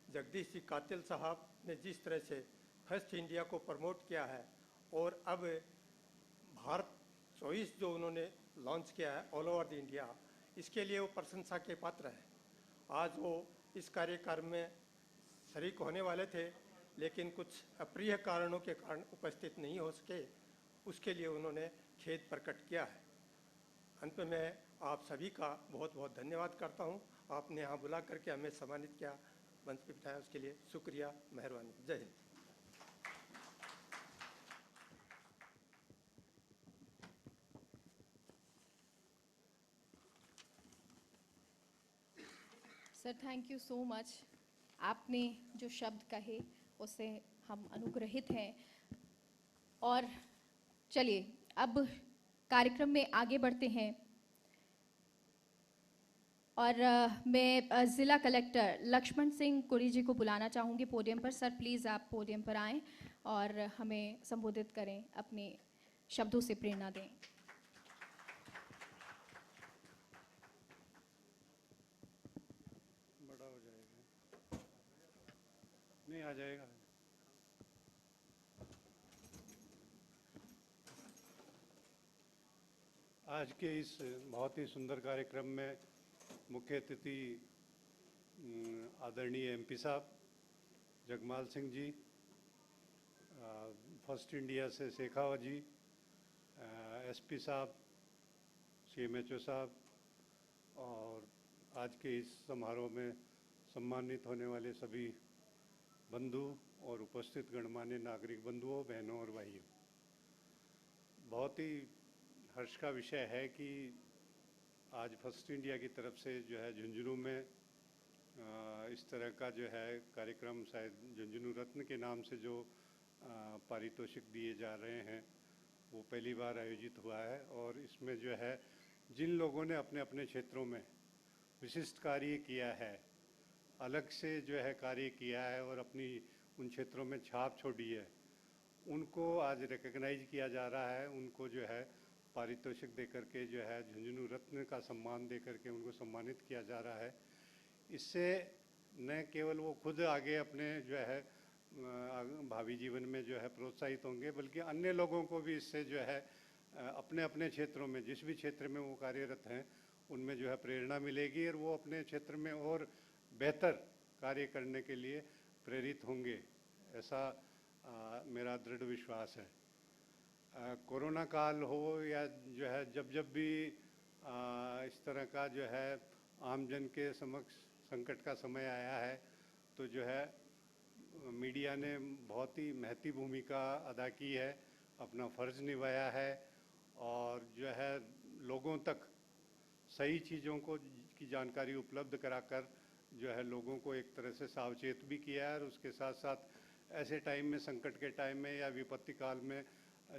जगदीश जी कातिल साहब ने जिस तरह से फर्स्ट इंडिया को प्रमोट किया है और अब भारत चॉइस जो उन्होंने लॉन्च किया है ऑल ओवर द इंडिया, इसके लिए वो प्रशंसा के पात्र है। आज वो इस कार्यक्रम में शरीक होने वाले थे लेकिन कुछ अप्रिय कारणों के कारण उपस्थित नहीं हो सके, उसके लिए उन्होंने खेद प्रकट किया है। अंत में मैं आप सभी का बहुत बहुत धन्यवाद करता हूं। आपने यहाँ बुला करके हमें सम्मानित किया, मंच पर बिठाया, उसके लिए शुक्रिया, मेहरबानी। जय Hind. Sir thank you so much. आपने जो शब्द कहे उससे हम अनुग्रहित हैं। और चलिए अब कार्यक्रम में आगे बढ़ते हैं और मैं ज़िला कलेक्टर लक्ष्मण सिंह कुरी जी को बुलाना चाहूँगी पोडियम पर। सर प्लीज़ आप पोडियम पर आएं और हमें संबोधित करें, अपने शब्दों से प्रेरणा दें। बड़ा हो जाएगा, नहीं आ जाएगा। आज के इस बहुत ही सुंदर कार्यक्रम में मुख्य अतिथि आदरणीय एमपी साहब जगमाल सिंह जी, फर्स्ट इंडिया से शेखावत जी, एसपी साहब, सीएमएचओ साहब, और आज के इस समारोह में सम्मानित होने वाले सभी बंधु और उपस्थित गणमान्य नागरिक बंधुओं, बहनों और भाइयों, बहुत ही हर्ष का विषय है कि आज फर्स्ट इंडिया की तरफ से जो है झुंझुनू में इस तरह का जो है कार्यक्रम, शायद झुंझुनू रत्न के नाम से जो पारितोषिक दिए जा रहे हैं, वो पहली बार आयोजित हुआ है। और इसमें जो है जिन लोगों ने अपने अपने क्षेत्रों में विशिष्ट कार्य किया है, अलग से जो है कार्य किया है और अपनी उन क्षेत्रों में छाप छोड़ी है, उनको आज रिकग्नाइज किया जा रहा है। उनको जो है पारितोषिक दे करके जो है झुंझुनू रत्न का सम्मान दे करके उनको सम्मानित किया जा रहा है। इससे न केवल वो खुद आगे अपने जो है भावी जीवन में जो है प्रोत्साहित होंगे, बल्कि अन्य लोगों को भी इससे जो है अपने अपने क्षेत्रों में, जिस भी क्षेत्र में वो कार्यरत हैं, उनमें जो है प्रेरणा मिलेगी और वो अपने क्षेत्र में और बेहतर कार्य करने के लिए प्रेरित होंगे, ऐसा मेरा दृढ़ विश्वास है। कोरोना काल हो या जो है जब भी इस तरह का जो है आमजन के समक्ष संकट का समय आया है, तो जो है मीडिया ने बहुत ही महती भूमिका अदा की है, अपना फ़र्ज़ निभाया है और जो है लोगों तक सही चीज़ों को की जानकारी उपलब्ध कराकर जो है लोगों को एक तरह से सावचेत भी किया है। और उसके साथ साथ ऐसे टाइम में, संकट के टाइम में या विपत्ति काल में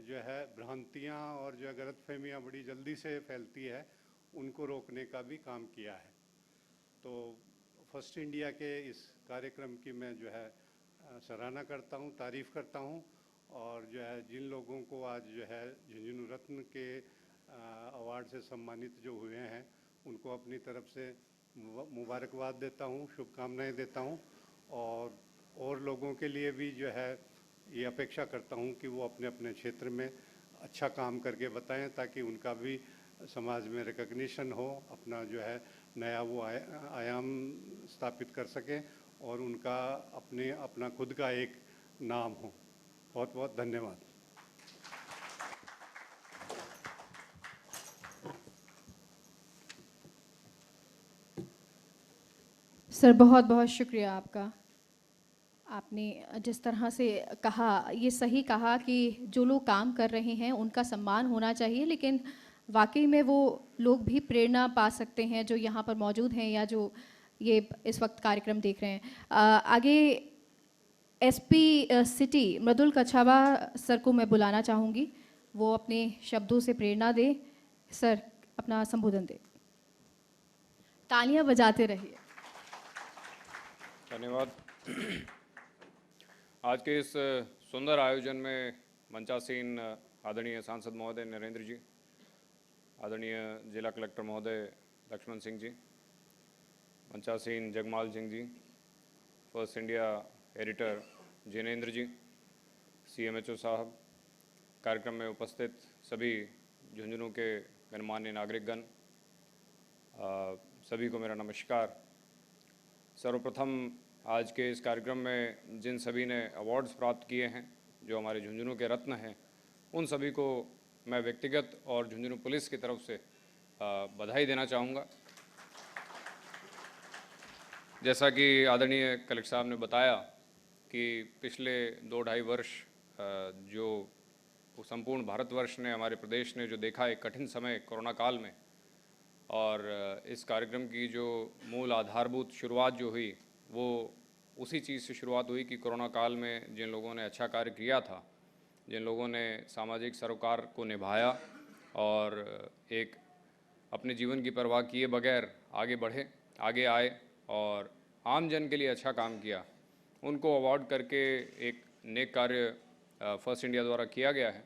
जो है भ्रांतियाँ और जो है गलतफहमियाँ बड़ी जल्दी से फैलती है, उनको रोकने का भी काम किया है। तो फर्स्ट इंडिया के इस कार्यक्रम की मैं जो है सराहना करता हूँ, तारीफ़ करता हूँ। और जो है जिन लोगों को आज जो है झुंझुनू रत्न के अवार्ड से सम्मानित जो हुए हैं, उनको अपनी तरफ से मुबारकबाद देता हूँ, शुभकामनाएं देता हूँ। और लोगों के लिए भी जो है ये अपेक्षा करता हूँ कि वो अपने अपने क्षेत्र में अच्छा काम करके बताएं, ताकि उनका भी समाज में रिकग्निशन हो, अपना जो है नया वो आयाम स्थापित कर सकें और उनका अपना खुद का एक नाम हो। बहुत बहुत धन्यवाद। सर बहुत बहुत शुक्रिया आपका। आपने जिस तरह से कहा, ये सही कहा कि जो लोग काम कर रहे हैं उनका सम्मान होना चाहिए, लेकिन वाकई में वो लोग भी प्रेरणा पा सकते हैं जो यहाँ पर मौजूद हैं या जो ये इस वक्त कार्यक्रम देख रहे हैं। आगे एसपी सिटी मृदुल कछावा सर को मैं बुलाना चाहूँगी, वो अपने शब्दों से प्रेरणा दे। सर अपना संबोधन दे। तालियां बजाते रहिए। धन्यवाद। आज के इस सुंदर आयोजन में मंचासीन आदरणीय सांसद महोदय नरेंद्र जी, आदरणीय जिला कलेक्टर महोदय Lakshman Singh ji, मंचासीन Jagmal Singh ji, first India editor Jinendra जी, सीएमएचओ साहब, कार्यक्रम में उपस्थित सभी झुंझुनू के गणमान्य नागरिकगण, सभी को मेरा नमस्कार। सर्वप्रथम आज के इस कार्यक्रम में जिन सभी ने अवार्ड्स प्राप्त किए हैं, जो हमारे झुंझुनू के रत्न हैं, उन सभी को मैं व्यक्तिगत और झुंझुनू पुलिस की तरफ से बधाई देना चाहूँगा। जैसा कि आदरणीय कलेक्टर साहब ने बताया कि पिछले 2-2.5 वर्ष जो संपूर्ण भारतवर्ष ने, हमारे प्रदेश ने जो देखा एक कठिन समय कोरोना काल में, और इस कार्यक्रम की जो मूल आधारभूत शुरुआत जो हुई वो उसी चीज़ से शुरुआत हुई कि कोरोना काल में जिन लोगों ने अच्छा कार्य किया था, जिन लोगों ने सामाजिक सरोकार को निभाया और एक अपने जीवन की परवाह किए बगैर आगे बढ़े, आगे आए और आम जन के लिए अच्छा काम किया, उनको अवार्ड करके एक नेक कार्य फर्स्ट इंडिया द्वारा किया गया है।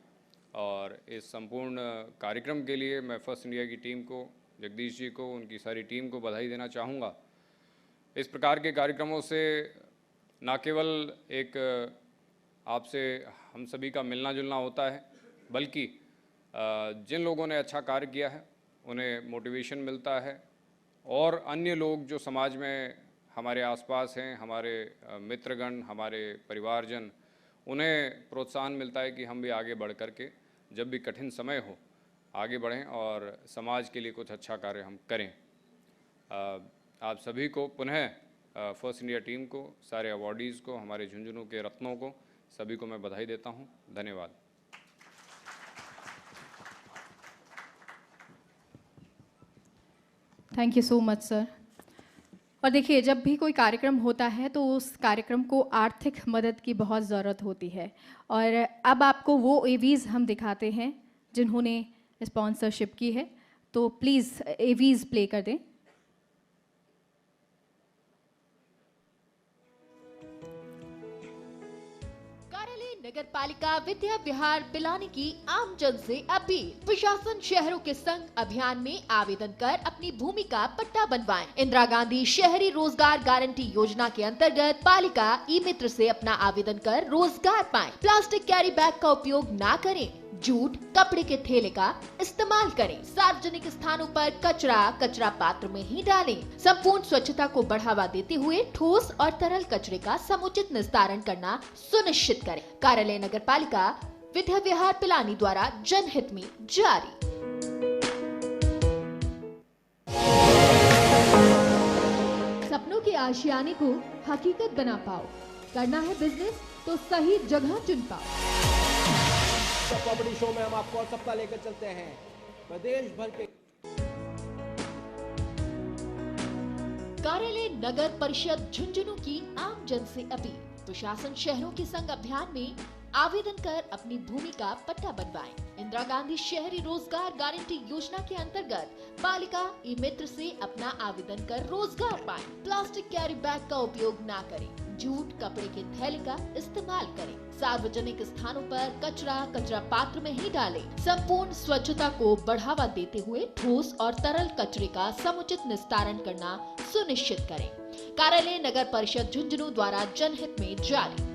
और इस संपूर्ण कार्यक्रम के लिए मैं फर्स्ट इंडिया की टीम को, जगदीश जी को, उनकी सारी टीम को बधाई देना चाहूँगा। इस प्रकार के कार्यक्रमों से न केवल एक आपसे हम सभी का मिलना जुलना होता है, बल्कि जिन लोगों ने अच्छा कार्य किया है उन्हें मोटिवेशन मिलता है, और अन्य लोग जो समाज में हमारे आसपास हैं, हमारे मित्रगण, हमारे परिवारजन, उन्हें प्रोत्साहन मिलता है कि हम भी आगे बढ़ कर के जब भी कठिन समय हो आगे बढ़ें और समाज के लिए कुछ अच्छा कार्य हम करें। आप सभी को पुनः फर्स्ट इंडिया टीम को, सारे अवार्डीज़ को, हमारे झुंझुनू के रत्नों को, सभी को मैं बधाई देता हूं। धन्यवाद। Thank you so much sir. और देखिए, जब भी कोई कार्यक्रम होता है तो उस कार्यक्रम को आर्थिक मदद की बहुत ज़रूरत होती है, और अब आपको वो एवीज़ हम दिखाते हैं जिन्होंने स्पॉन्सरशिप की है, तो प्लीज़ एवीज़ प्ले कर दें। नगर पालिका विद्या विहार पिलानी की आमजन से अपील। प्रशासन शहरों के संग अभियान में आवेदन कर अपनी भूमि का पट्टा बनवाएं। इंदिरा गांधी शहरी रोजगार गारंटी योजना के अंतर्गत पालिका ई मित्र से अपना आवेदन कर रोजगार पाएं। प्लास्टिक कैरी बैग का उपयोग ना करें, जूट कपड़े के थैले का इस्तेमाल करें। सार्वजनिक स्थानों पर कचरा पात्र में ही डालें। संपूर्ण स्वच्छता को बढ़ावा देते हुए ठोस और तरल कचरे का समुचित निस्तारण करना सुनिश्चित करें। कार्यालय नगर पालिका विद्या विहार पिलानी द्वारा जनहित में जारी। सपनों की आशियाने को हकीकत बना पाओ। करना है बिजनेस तो सही जगह चुन पाओ। प्रॉपर्टी शो में हम आपको और सप्ताह लेकर चलते हैं प्रदेश भर के। कार्यालय नगर परिषद झुंझुनू की आम जन से अपील। प्रशासन शहरों के संग अभियान में आवेदन कर अपनी भूमि का पट्टा बनवाएं। इंदिरा गांधी शहरी रोजगार गारंटी योजना के अंतर्गत पालिका ई मित्र से अपना आवेदन कर रोजगार पाएं। प्लास्टिक कैरी बैग का उपयोग ना करें, जूट कपड़े के थैले का इस्तेमाल करें। सार्वजनिक स्थानों पर कचरा पात्र में ही डालें। संपूर्ण स्वच्छता को बढ़ावा देते हुए ठोस और तरल कचरे का समुचित निस्तारण करना सुनिश्चित करें। कार्यालय नगर परिषद झुंझुनू द्वारा जनहित में जारी।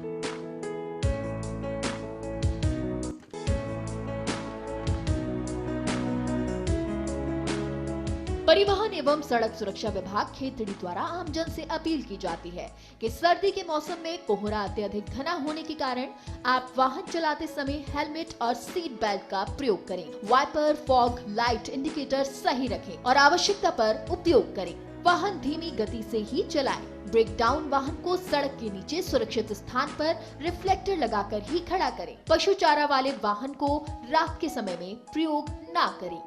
परिवहन एवं सड़क सुरक्षा विभाग खेतड़ी द्वारा आमजन से अपील की जाती है कि सर्दी के मौसम में कोहरा अत्यधिक घना होने के कारण आप वाहन चलाते समय हेलमेट और सीट बेल्ट का प्रयोग करें। वाइपर, फॉग लाइट इंडिकेटर सही रखें और आवश्यकता पर उपयोग करें। वाहन धीमी गति से ही चलाएं। ब्रेक डाउन वाहन को सड़क के नीचे सुरक्षित स्थान पर रिफ्लेक्टर लगाकर ही खड़ा करें। पशु चारा वाले वाहन को रात के समय में प्रयोग ना करें।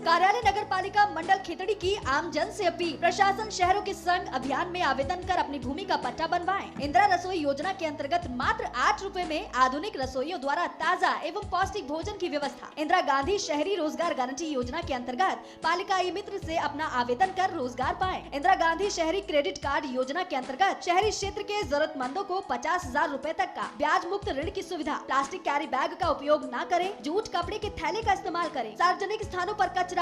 कार्यालय नगर पालिका मंडल खेतड़ी की आम जन से अपील। प्रशासन शहरों के संग अभियान में आवेदन कर अपनी भूमि का पट्टा बनवाएं। इंदिरा रसोई योजना के अंतर्गत मात्र 8 रुपए में आधुनिक रसोइयों द्वारा ताज़ा एवं पौष्टिक भोजन की व्यवस्था। इंदिरा गांधी शहरी रोजगार गारंटी योजना के अंतर्गत पालिका ई मित्र से अपना आवेदन कर रोजगार पाएं। इंदिरा गांधी शहरी क्रेडिट कार्ड योजना के अंतर्गत शहरी क्षेत्र के जरूरतमंदों को 50,000 रूपए तक का ब्याज मुक्त ऋण की सुविधा। प्लास्टिक कैरी बैग का उपयोग न करें, जूट कपड़े के थैले का इस्तेमाल करें। सार्वजनिक स्थानों पर कचरा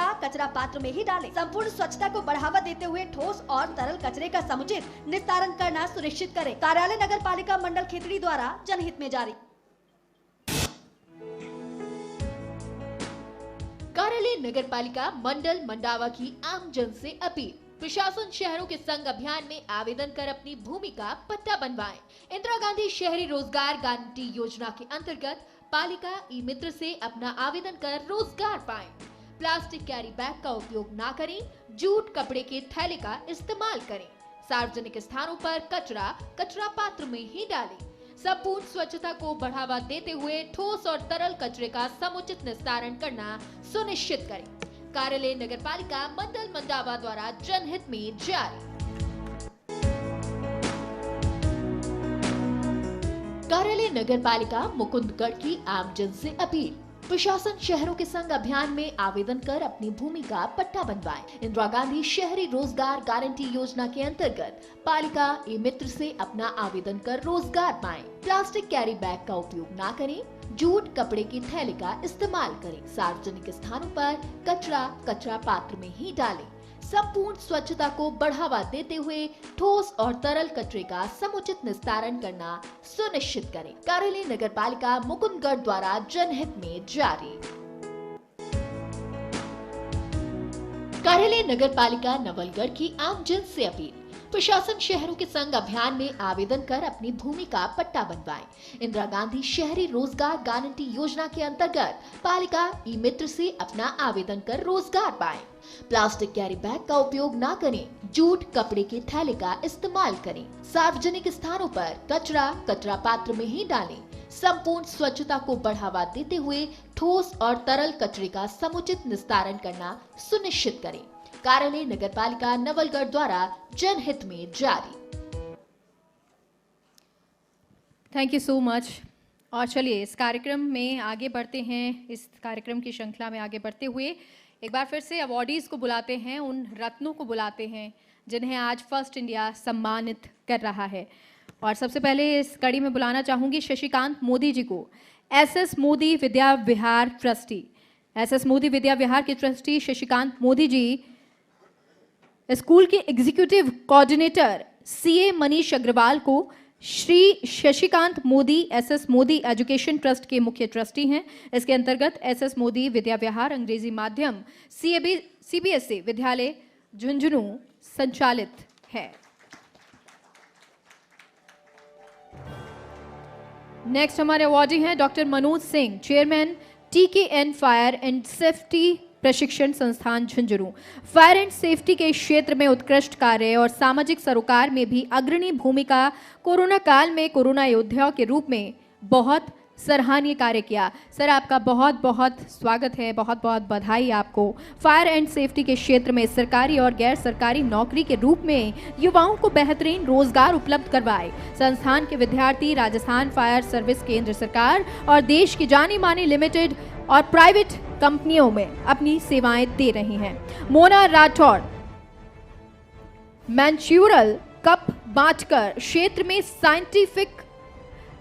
पात्र में ही डालें। संपूर्ण स्वच्छता को बढ़ावा देते हुए ठोस और तरल कचरे का समुचित निस्तारण करना सुनिश्चित करें। कार्यालय नगर पालिका मंडल खेतड़ी द्वारा जनहित में जारी। कार्यालय नगर पालिका मंडल मंडावा की आम जन से अपील। प्रशासन शहरों के संग अभियान में आवेदन कर अपनी भूमि का पट्टा बनवाएं। इंदिरा गांधी शहरी रोजगार गारंटी योजना के अंतर्गत पालिका ई मित्र से अपना आवेदन कर रोजगार पाएं। प्लास्टिक कैरी बैग का उपयोग ना करें, जूट कपड़े के थैले का इस्तेमाल करें। सार्वजनिक स्थानों पर कचरा पात्र में ही डालें। संपूर्ण स्वच्छता को बढ़ावा देते हुए ठोस और तरल कचरे का समुचित निस्तारण करना सुनिश्चित करें। कार्यालय नगरपालिका मंडल मंडावा द्वारा जनहित में जारी। कार्यालय नगरपालिका मुकुंदगढ़ की आमजन से अपील। प्रशासन शहरों के संग अभियान में आवेदन कर अपनी भूमि का पट्टा बनवाएं। इंदिरा गांधी शहरी रोजगार गारंटी योजना के अंतर्गत पालिका ई मित्र से अपना आवेदन कर रोजगार पाएं। प्लास्टिक कैरी बैग का उपयोग ना करें, जूट कपड़े के थैले का इस्तेमाल करें। सार्वजनिक स्थानों पर कचरा पात्र में ही डालें। संपूर्ण स्वच्छता को बढ़ावा देते हुए ठोस और तरल कचरे का समुचित निस्तारण करना सुनिश्चित करें। कार्यालय नगरपालिका मुकुंदगढ़ द्वारा जनहित में जारी। कार्यालय नगरपालिका नवलगढ़ की आमजन से अपील। प्रशासन शहरों के संग अभियान में आवेदन कर अपनी भूमि का पट्टा बनवाएं। इंदिरा गांधी शहरी रोजगार गारंटी योजना के अंतर्गत पालिका ई मित्र से अपना आवेदन कर रोजगार पाएं। प्लास्टिक कैरी बैग का उपयोग ना करें, जूट कपड़े के थैले का इस्तेमाल करें। सार्वजनिक स्थानों पर कचरा पात्र में ही डालें। संपूर्ण स्वच्छता को बढ़ावा देते हुए ठोस और तरल कचरे का समुचित निस्तारण करना सुनिश्चित करें। कार्यालय नगरपालिका नवलगढ़ द्वारा जनहित में जारी। Thank you so much. और चलिए इस कार्यक्रम में आगे बढ़ते हैं। इस कार्यक्रम की श्रृंखला में आगे बढ़ते हुए एक बार फिर से अवॉर्डीज को बुलाते हैं, उन रत्नों को बुलाते हैं जिन्हें आज फर्स्ट इंडिया सम्मानित कर रहा है। और सबसे पहले इस कड़ी में बुलाना चाहूंगी शशिकांत मोदी जी को, SS Modi Vidya Vihar trustee. SS Modi Vidya Vihar के ट्रस्टी शशिकांत मोदी जी, स्कूल के executive coordinator CA Manish Agarwal को Shri Shashikant Modi SS Modi education trust के मुख्य ट्रस्टी हैं। इसके अंतर्गत एसएस मोदी विद्या विहार अंग्रेजी माध्यम सीबीएसई विद्यालय झुंझुनू संचालित है। नेक्स्ट हमारे अवॉर्डी हैं doctor Manoj Singh, chairman TKN fire and safety प्रशिक्षण संस्थान झुंझुनू। फायर एंड सेफ्टी के क्षेत्र में उत्कृष्ट कार्य और सामाजिक सरोकार में भी अग्रणी भूमिका, कोरोना काल में कोरोना योद्धा के रूप में बहुत सराहनीय कार्य किया। सर आपका बहुत बहुत स्वागत है, बहुत बहुत बधाई आपको। फायर एंड सेफ्टी के क्षेत्र में सरकारी और गैर सरकारी नौकरी के रूप में युवाओं को बेहतरीन रोजगार उपलब्ध करवाए। संस्थान के विद्यार्थी राजस्थान फायर सर्विस, केंद्र सरकार और देश की जानी मानी लिमिटेड और प्राइवेट कंपनियों में अपनी सेवाएं दे रही हैं। मोना राठौड़ मैंचुरल कप बांटकर क्षेत्र में साइंटिफिक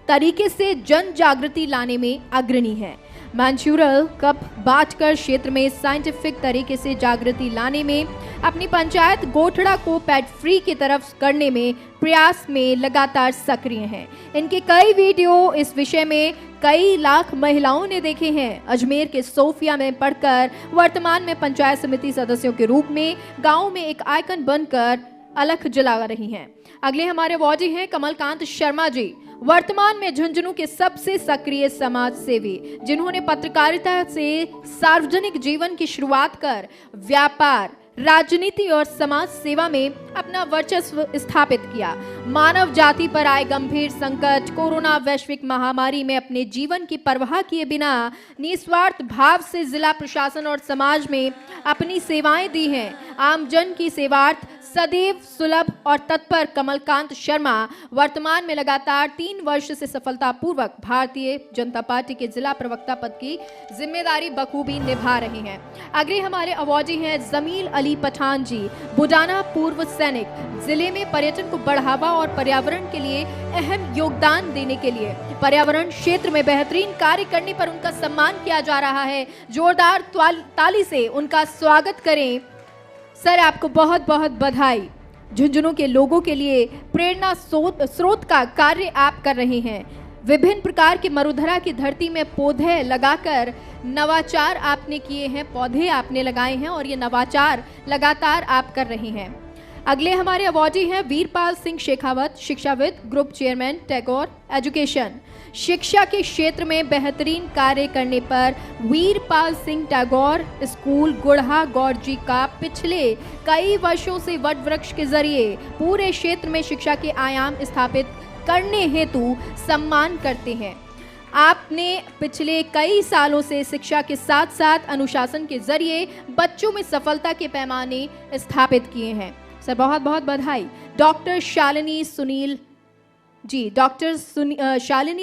तरीके से जन जागृति लाने में अग्रणी है। मैंचुरल कप बांटकर क्षेत्र में साइंटिफिक तरीके से जागृति लाने में अपनी पंचायत गोठड़ा को पेट फ्री की तरफ करने में प्रयास में लगातार सक्रिय हैं। इनके कई वीडियो इस विषय में कई लाख महिलाओं ने देखे हैं। अजमेर के सोफिया में पढ़कर वर्तमान में पंचायत समिति सदस्यों के रूप में गांव में एक आइकन बनकर अलख जला रही हैं। अगले हमारे अवॉर्डी हैं कमलकांत शर्मा जी, वर्तमान में झुंझुनू के सबसे सक्रिय समाज सेवी, जिन्होंने पत्रकारिता से सार्वजनिक जीवन की शुरुआत कर व्यापार, राजनीति और समाज सेवा में अपना वर्चस्व स्थापित किया। मानव जाति पर आए गंभीर संकट, कोरोना वैश्विक महामारी में अपने जीवन की परवाह किए बिना निस्वार्थ भाव से जिला प्रशासन और समाज में अपनी सेवाएं दी हैं। आमजन की सेवार्थ सदैव सुलभ और तत्पर कमलकांत शर्मा वर्तमान में लगातार 3 वर्ष से सफलतापूर्वक भारतीय जनता पार्टी के जिला प्रवक्ता पद की जिम्मेदारी बखूबी निभा रहे हैं। अगले हमारे अवॉर्डी हैं जमील अली पठान जी, बुडाना पूर्व सैनिक, जिले में पर्यटन को बढ़ावा और पर्यावरण के लिए अहम योगदान देने के लिए पर्यावरण क्षेत्र में बेहतरीन कार्य करने पर उनका सम्मान किया जा रहा है। जोरदार ताली से उनका स्वागत करें। सर आपको बहुत बहुत बधाई। झुंझुनू के लोगों के लिए प्रेरणा स्रोत का कार्य आप कर रहे हैं। विभिन्न प्रकार के मरुधरा की धरती में पौधे लगाकर नवाचार आपने किए हैं, पौधे आपने लगाए हैं और ये नवाचार लगातार आप कर रहे हैं। अगले हमारे अवार्डी हैं वीरपाल सिंह शेखावत, शिक्षाविद, ग्रुप चेयरमैन, टैगोर एजुकेशन। शिक्षा के क्षेत्र में बेहतरीन कार्य करने पर वीरपाल सिंह टैगोर स्कूल गुढ़ा गौरजी का पिछले कई वर्षों से वट वृक्ष के जरिए पूरे क्षेत्र में शिक्षा के आयाम स्थापित करने हेतु सम्मान करते हैं। आपने पिछले कई सालों से शिक्षा के साथ साथ अनुशासन के जरिए बच्चों में सफलता के पैमाने स्थापित किए हैं। सर बहुत बहुत बधाई। डॉक्टर शालिनी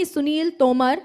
सुनील तोमर,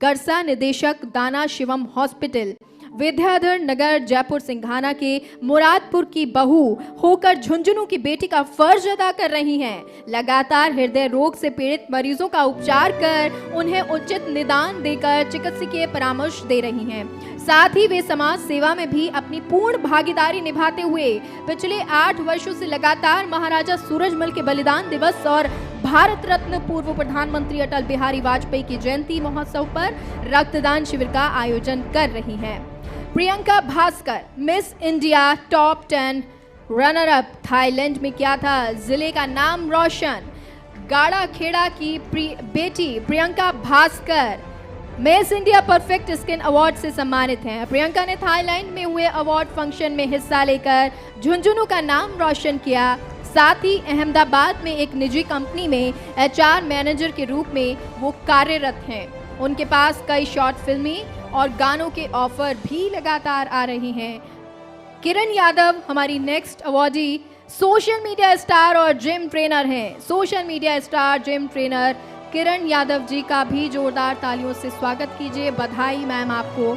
गरसा निदेशक, दाना शिवम हॉस्पिटल, विद्याधर नगर, जयपुर सिंघाना के मुरादपुर की बहू होकर झुंझुनू की बेटी का फर्ज अदा कर रही हैं। लगातार हृदय रोग से पीड़ित मरीजों का उपचार कर उन्हें उचित निदान देकर चिकित्सकीय परामर्श दे रही हैं। साथ ही वे समाज सेवा में भी अपनी पूर्ण भागीदारी निभाते हुए पिछले 8 वर्षों से लगातार महाराजा सूरजमल के बलिदान दिवस और भारत रत्न पूर्व प्रधानमंत्री अटल बिहारी वाजपेयी की जयंती महोत्सव पर रक्तदान शिविर का आयोजन कर रही हैं। Priyanka Bhaskar, miss India top 10 runner up, Thailand में किया था जिले का नाम रोशन। गाड़ा खेड़ा की बेटी Priyanka Bhaskar miss India perfect skin award से सम्मानित हैं। प्रियंका ने थाईलैंड में हुए अवार्ड फंक्शन में हिस्सा लेकर झुंझुनू का नाम रोशन किया। साथ ही अहमदाबाद में एक निजी कंपनी में HR मैनेजर के रूप में वो कार्यरत हैं। उनके पास कई शॉर्ट फिल्मी और गानों के ऑफर भी लगातार आ रही हैं। किरण यादव हमारी next awardee social media star और जिम ट्रेनर हैं। Social media star, gym trainer Kiran Yadav ji का भी जोरदार तालियों से स्वागत कीजिए। बधाई मैम आपको।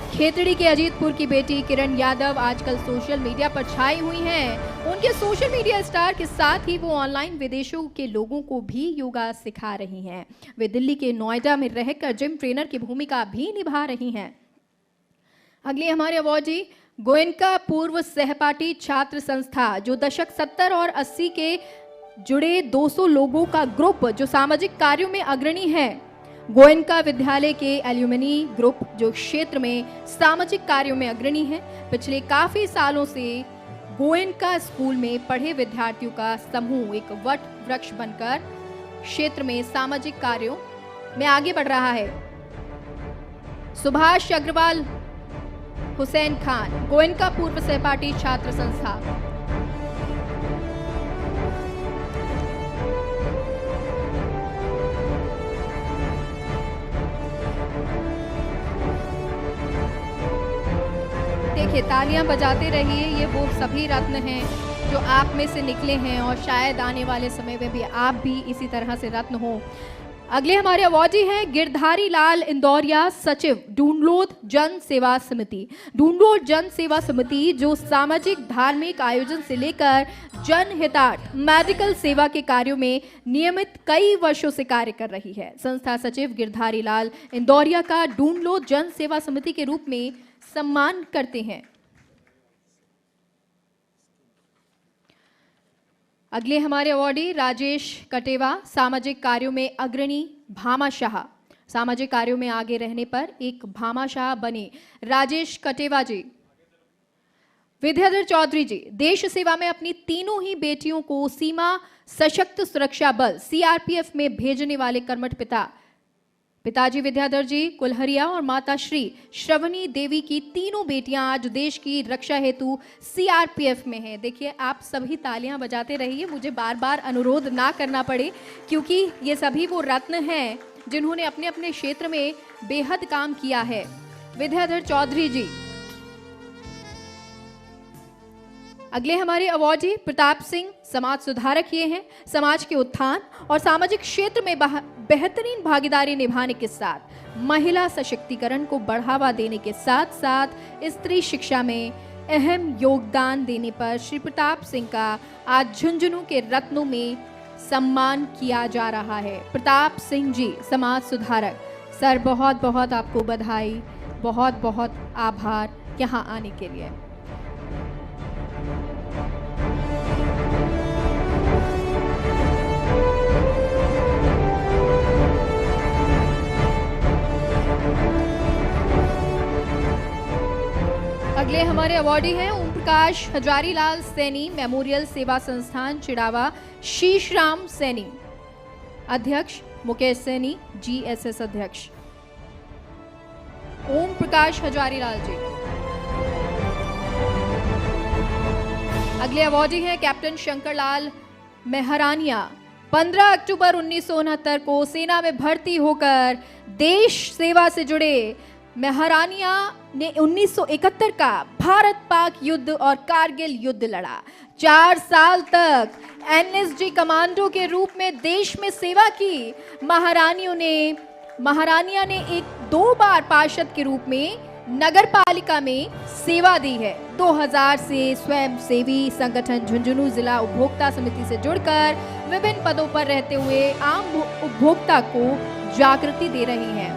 खेतड़ी के अजीतपुर की बेटी किरण यादव आजकल सोशल मीडिया पर छाई हुई हैं। उनके सोशल मीडिया स्टार के साथ ही वो ऑनलाइन विदेशों के लोगों को भी योगा सिखा रही हैं। वे दिल्ली के नोएडा में रहकर जिम ट्रेनर की भूमिका भी निभा रही हैं। अगले हमारे अवार्डी गोयनका पूर्व सहपाठी छात्र संस्था, जो दशक 70 और 80 के जुड़े 200 लोगों का ग्रुप जो सामाजिक कार्यों में अग्रणी है। गोयनका विद्यालय के एल्यूमिनी ग्रुप जो क्षेत्र में सामाजिक कार्यों में अग्रणी है। पिछले काफी सालों से गोयनका स्कूल में पढ़े विद्यार्थियों का समूह एक वट वृक्ष बनकर क्षेत्र में सामाजिक कार्यों में आगे बढ़ रहा है। सुभाष अग्रवाल, हुसैन खान, गोयनका पूर्व सहपाठी छात्र संस्था। देखिए, तालियां बजाते रहिए। ये वो सभी रत्न हैं जो आप में से निकले हैं और शायद आने वाले समय में भी आप भी इसी तरह से रत्न हो। अगले हमारे अवार्डी हैं गिरधारी लाल इंदौरिया, सचिव, ढूंढलोद जन सेवा समिति। ढूंढलोद जन सेवा समिति जो सामाजिक धार्मिक आयोजन से लेकर जनहितार्थ मेडिकल सेवा के कार्यों में नियमित कई वर्षों से कार्य कर रही है। संस्था सचिव गिरधारी लाल इंदौरिया का ढूंढलोद जन सेवा समिति के रूप में सम्मान करते हैं। अगले हमारे अवार्डी राजेश कटेवा, सामाजिक कार्यों में अग्रणी, भामाशाह। सामाजिक कार्यों में आगे रहने पर एक भामाशाह बने राजेश कटेवा जी। विद्याधर चौधरी जी, देश सेवा में अपनी तीनों ही बेटियों को सीमा सशक्त सुरक्षा बल CRPF में भेजने वाले कर्मठ पिताजी विद्याधर जी कुलहरिया और माता श्री श्रवणी देवी की तीनों बेटियां आज देश की रक्षा हेतु CRPF में हैं। देखिए, आप सभी तालियां बजाते रहिए, मुझे बार बार अनुरोध ना करना पड़े, क्योंकि ये सभी वो रत्न हैं जिन्होंने अपने अपने क्षेत्र में बेहद काम किया है। विद्याधर चौधरी जी। अगले हमारे अवार्डी प्रताप सिंह, समाज सुधारक ये हैं। समाज के उत्थान और सामाजिक क्षेत्र में बेहतरीन भागीदारी निभाने के साथ महिला सशक्तिकरण को बढ़ावा देने के साथ साथ स्त्री शिक्षा में अहम योगदान देने पर श्री प्रताप सिंह का आज झुंझुनू के रत्नों में सम्मान किया जा रहा है। प्रताप सिंह जी, समाज सुधारक। सर बहुत बहुत आपको बधाई, बहुत बहुत आभार यहाँ आने के लिए। अगले हमारे अवॉर्डी हैं ओम प्रकाश हजारीलाल सैनी मेमोरियल सेवा संस्थान चिड़ावा, शीशराम सैनी अध्यक्ष, मुकेश सैनी GSS अध्यक्ष। ओम प्रकाश हजारीलाल जी। अगले अवॉर्डी हैं कैप्टन शंकरलाल मेहरानिया। 15 अक्टूबर 1969 को सेना में भर्ती होकर देश सेवा से जुड़े मेहरानिया ने 1971 का भारत पाक युद्ध और कारगिल युद्ध लड़ा। 4 साल तक NSG कमांडो के रूप में देश में सेवा की। महारानिया ने 2 बार पार्षद के रूप में नगर पालिका में सेवा दी है। 2000 से स्वयं सेवी संगठन झुंझुनू जिला उपभोक्ता समिति से जुड़कर विभिन्न पदों पर रहते हुए आम उपभोक्ता को जागृति दे रही हैं।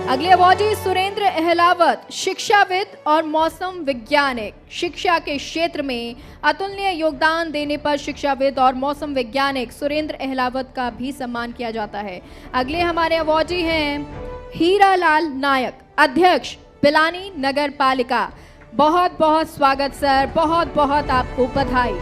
अगले अवॉर्डी सुरेंद्र अहलावत, शिक्षाविद और मौसम वैज्ञानिक। शिक्षा के क्षेत्र में अतुलनीय योगदान देने पर शिक्षाविद और मौसम वैज्ञानिक सुरेंद्र अहलावत का भी सम्मान किया जाता है। अगले हमारे अवॉर्डी हैं हीरालाल नायक, अध्यक्ष पिलानी नगर पालिका। बहुत बहुत स्वागत सर, बहुत बहुत आपको बधाई।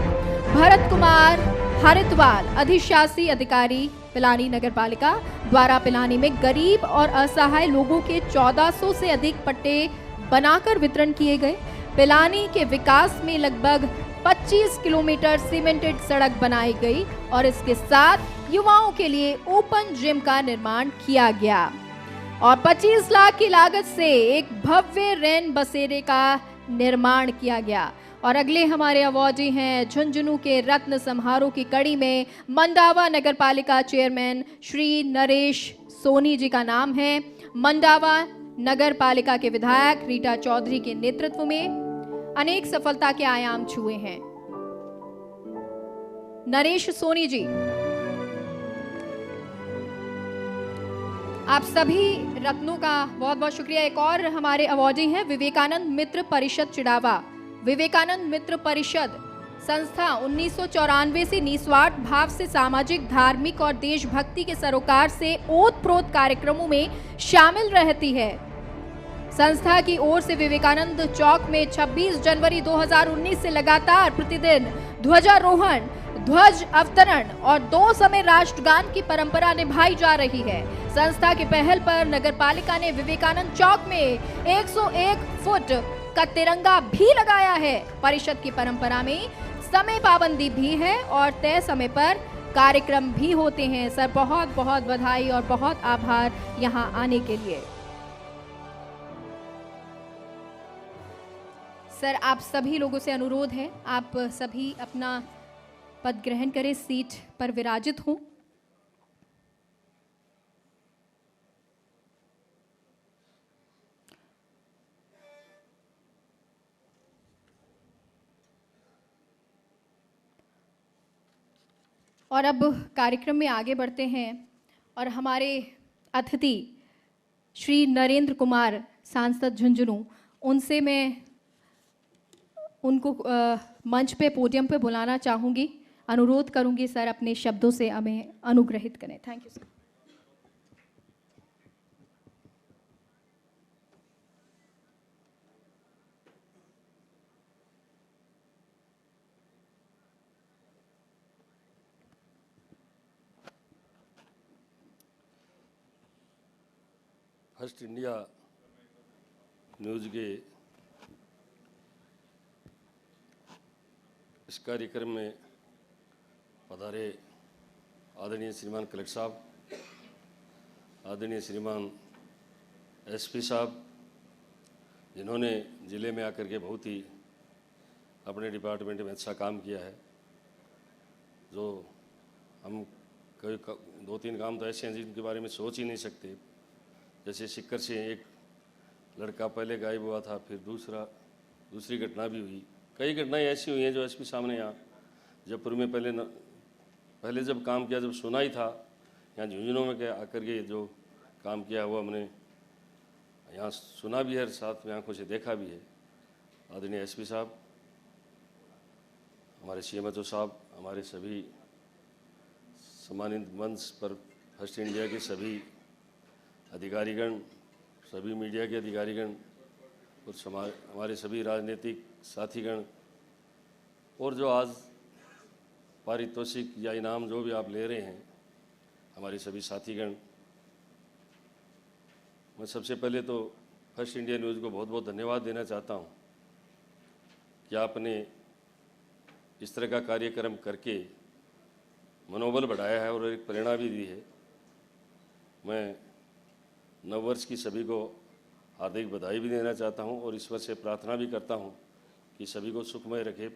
भरत कुमार हरिद्वाल, अधिशासी अधिकारी पिलानी नगर पालिका द्वारा पिलानी में गरीब और असहाय लोगों के 1400 से अधिक पट्टे बनाकर वितरण किए गए। पिलानी के विकास में लगभग 25 किलोमीटर सीमेंटेड सड़क बनाई गई और इसके साथ युवाओं के लिए ओपन जिम का निर्माण किया गया और 25 लाख की लागत से एक भव्य रैन बसेरे का निर्माण किया गया। और अगले हमारे अवॉर्डी हैं झुंझुनू के रत्न समारोह की कड़ी में मंडावा नगर पालिका चेयरमैन श्री नरेश सोनी जी का नाम है। मंडावा नगर पालिका के विधायक रीटा चौधरी के नेतृत्व में अनेक सफलता के आयाम छुए हैं। नरेश सोनी जी, आप सभी रत्नों का बहुत बहुत शुक्रिया। एक और हमारे अवॉर्डी हैं विवेकानंद मित्र परिषद चिड़ावा। विवेकानंद मित्र परिषद संस्था 1994 से निस्वार्थ भाव से सामाजिक, धार्मिक और देशभक्ति के सरोकार से ओतप्रोत कार्यक्रमों में शामिल रहती है। संस्था की ओर से विवेकानंद चौक में 26 जनवरी 2019 से लगातार प्रतिदिन ध्वजारोहण, ध्वज अवतरण और 2 समय राष्ट्रगान की परंपरा निभाई जा रही है। संस्था की पहल पर नगरपालिका ने विवेकानंद चौक में 101 फुट का तिरंगा भी लगाया है। परिषद की परंपरा में समय पाबंदी भी है और तय समय पर कार्यक्रम भी होते हैं। सर बहुत बहुत बधाई और बहुत आभार यहाँ आने के लिए। सर आप सभी लोगों से अनुरोध है, आप सभी अपना पद ग्रहण करें, सीट पर विराजित हों। और अब कार्यक्रम में आगे बढ़ते हैं और हमारे अतिथि श्री नरेंद्र कुमार सांसद झुंझुनू, उनसे मैं उनको मंच पे पोडियम पे बुलाना चाहूँगी। अनुरोध करूँगी सर अपने शब्दों से हमें अनुग्रहित करें। Thank you sir. First India news के इस कार्यक्रम में पधारे आदरणीय श्रीमान कलेक्टर साहब, आदरणीय श्रीमान एसपी साहब, जिन्होंने ज़िले में आकर के बहुत ही अपने डिपार्टमेंट में अच्छा काम किया है। जो हम कई 2-3 काम तो ऐसे हैं जिनके बारे में सोच ही नहीं सकते। जैसे सिक्कर से एक लड़का पहले गायब हुआ था, फिर दूसरी घटना भी हुई। कई घटनाएं ऐसी हुई हैं जो एसपी सामने यहाँ जयपुर में पहले जब काम किया, जब सुना ही था, यहाँ झुंझुनू में आकर के जो काम किया वो हमने यहाँ सुना भी है, साथ में आंखों से देखा भी है। आदरणीय एसपी साहब, हमारे CMHO साहब, हमारे सभी सम्मानित मंच पर फर्स्ट इंडिया के सभी अधिकारीगण, सभी मीडिया के अधिकारीगण, और हमारे सभी राजनीतिक साथीगण और जो आज पारितोषिक या इनाम जो भी आप ले रहे हैं, हमारे सभी साथीगण, मैं सबसे पहले तो फर्स्ट इंडिया न्यूज़ को बहुत बहुत धन्यवाद देना चाहता हूं कि आपने इस तरह का कार्यक्रम करके मनोबल बढ़ाया है और एक प्रेरणा भी दी है। मैं नववर्ष की सभी को हार्दिक बधाई भी देना चाहता हूं और ईश्वर से प्रार्थना भी करता हूं कि सभी को सुखमय रखे।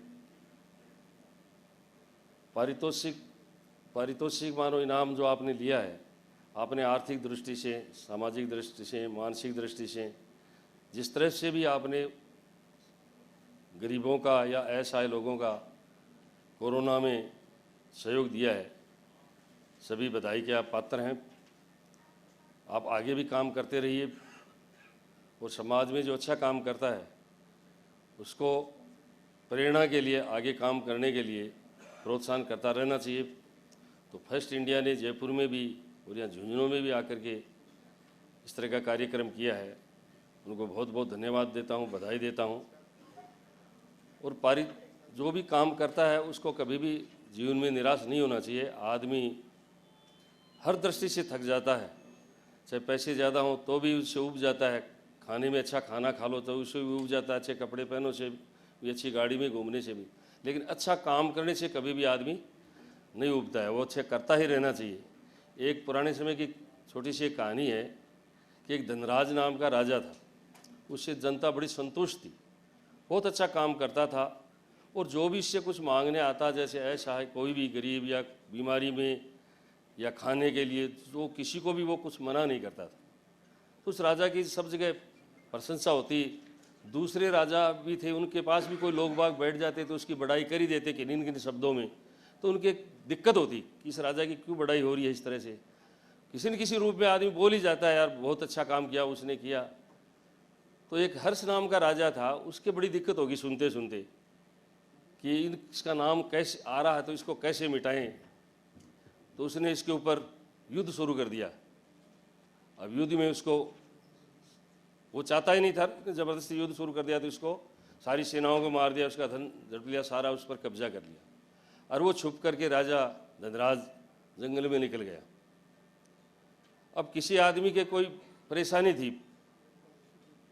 पारितोषिक मानो इनाम जो आपने लिया है, आपने आर्थिक दृष्टि से, सामाजिक दृष्टि से, मानसिक दृष्टि से, जिस तरह से भी आपने गरीबों का या असहाय लोगों का कोरोना में सहयोग दिया है, सभी बधाई के आप पात्र हैं। आप आगे भी काम करते रहिए और समाज में जो अच्छा काम करता है उसको प्रेरणा के लिए, आगे काम करने के लिए प्रोत्साहन करता रहना चाहिए। तो फर्स्ट इंडिया ने जयपुर में भी और यहाँ झुंझुनू में भी आकर के इस तरह का कार्यक्रम किया है, उनको बहुत बहुत धन्यवाद देता हूँ, बधाई देता हूँ। और जो भी काम करता है उसको कभी भी जीवन में निराश नहीं होना चाहिए। आदमी हर दृष्टि से थक जाता है, चाहे पैसे ज़्यादा हों तो भी उससे ऊब जाता है, खाने में अच्छा खाना खा लो तो उससे भी ऊब जाता है, अच्छे कपड़े पहनो से भी, अच्छी गाड़ी में घूमने से भी, लेकिन अच्छा काम करने से कभी भी आदमी नहीं ऊबता है, वो अच्छे करता ही रहना चाहिए। एक पुराने समय की छोटी सी एक कहानी है कि एक धनराज नाम का राजा था, उससे जनता बड़ी संतुष्ट थी, बहुत अच्छा काम करता था और जो भी इससे कुछ मांगने आता, जैसे ऐसा है कोई भी गरीब या बीमारी में या खाने के लिए, तो किसी को भी वो कुछ मना नहीं करता था। तो उस राजा की सब जगह प्रशंसा होती। दूसरे राजा भी थे, उनके पास भी कोई लोग बाग बैठ जाते तो उसकी बड़ाई कर ही देते किन किन शब्दों में, तो उनकी दिक्कत होती कि इस राजा की क्यों बड़ाई हो रही है इस तरह से। किसी न किसी रूप में आदमी बोल ही जाता है, यार बहुत अच्छा काम किया उसने किया। तो एक हर्ष नाम का राजा था, उसके बड़ी दिक्कत होगी सुनते सुनते कि इसका नाम कैसे आ रहा है तो इसको कैसे मिटाएं। तो उसने इसके ऊपर युद्ध शुरू कर दिया। अब युद्ध में उसको, वो चाहता ही नहीं था, ज़बरदस्ती युद्ध शुरू कर दिया, तो इसको सारी सेनाओं को मार दिया, उसका धन झड़प लिया, सारा उस पर कब्जा कर लिया। और वो छुप करके राजा धनराज जंगल में निकल गया। अब किसी आदमी के कोई परेशानी थी,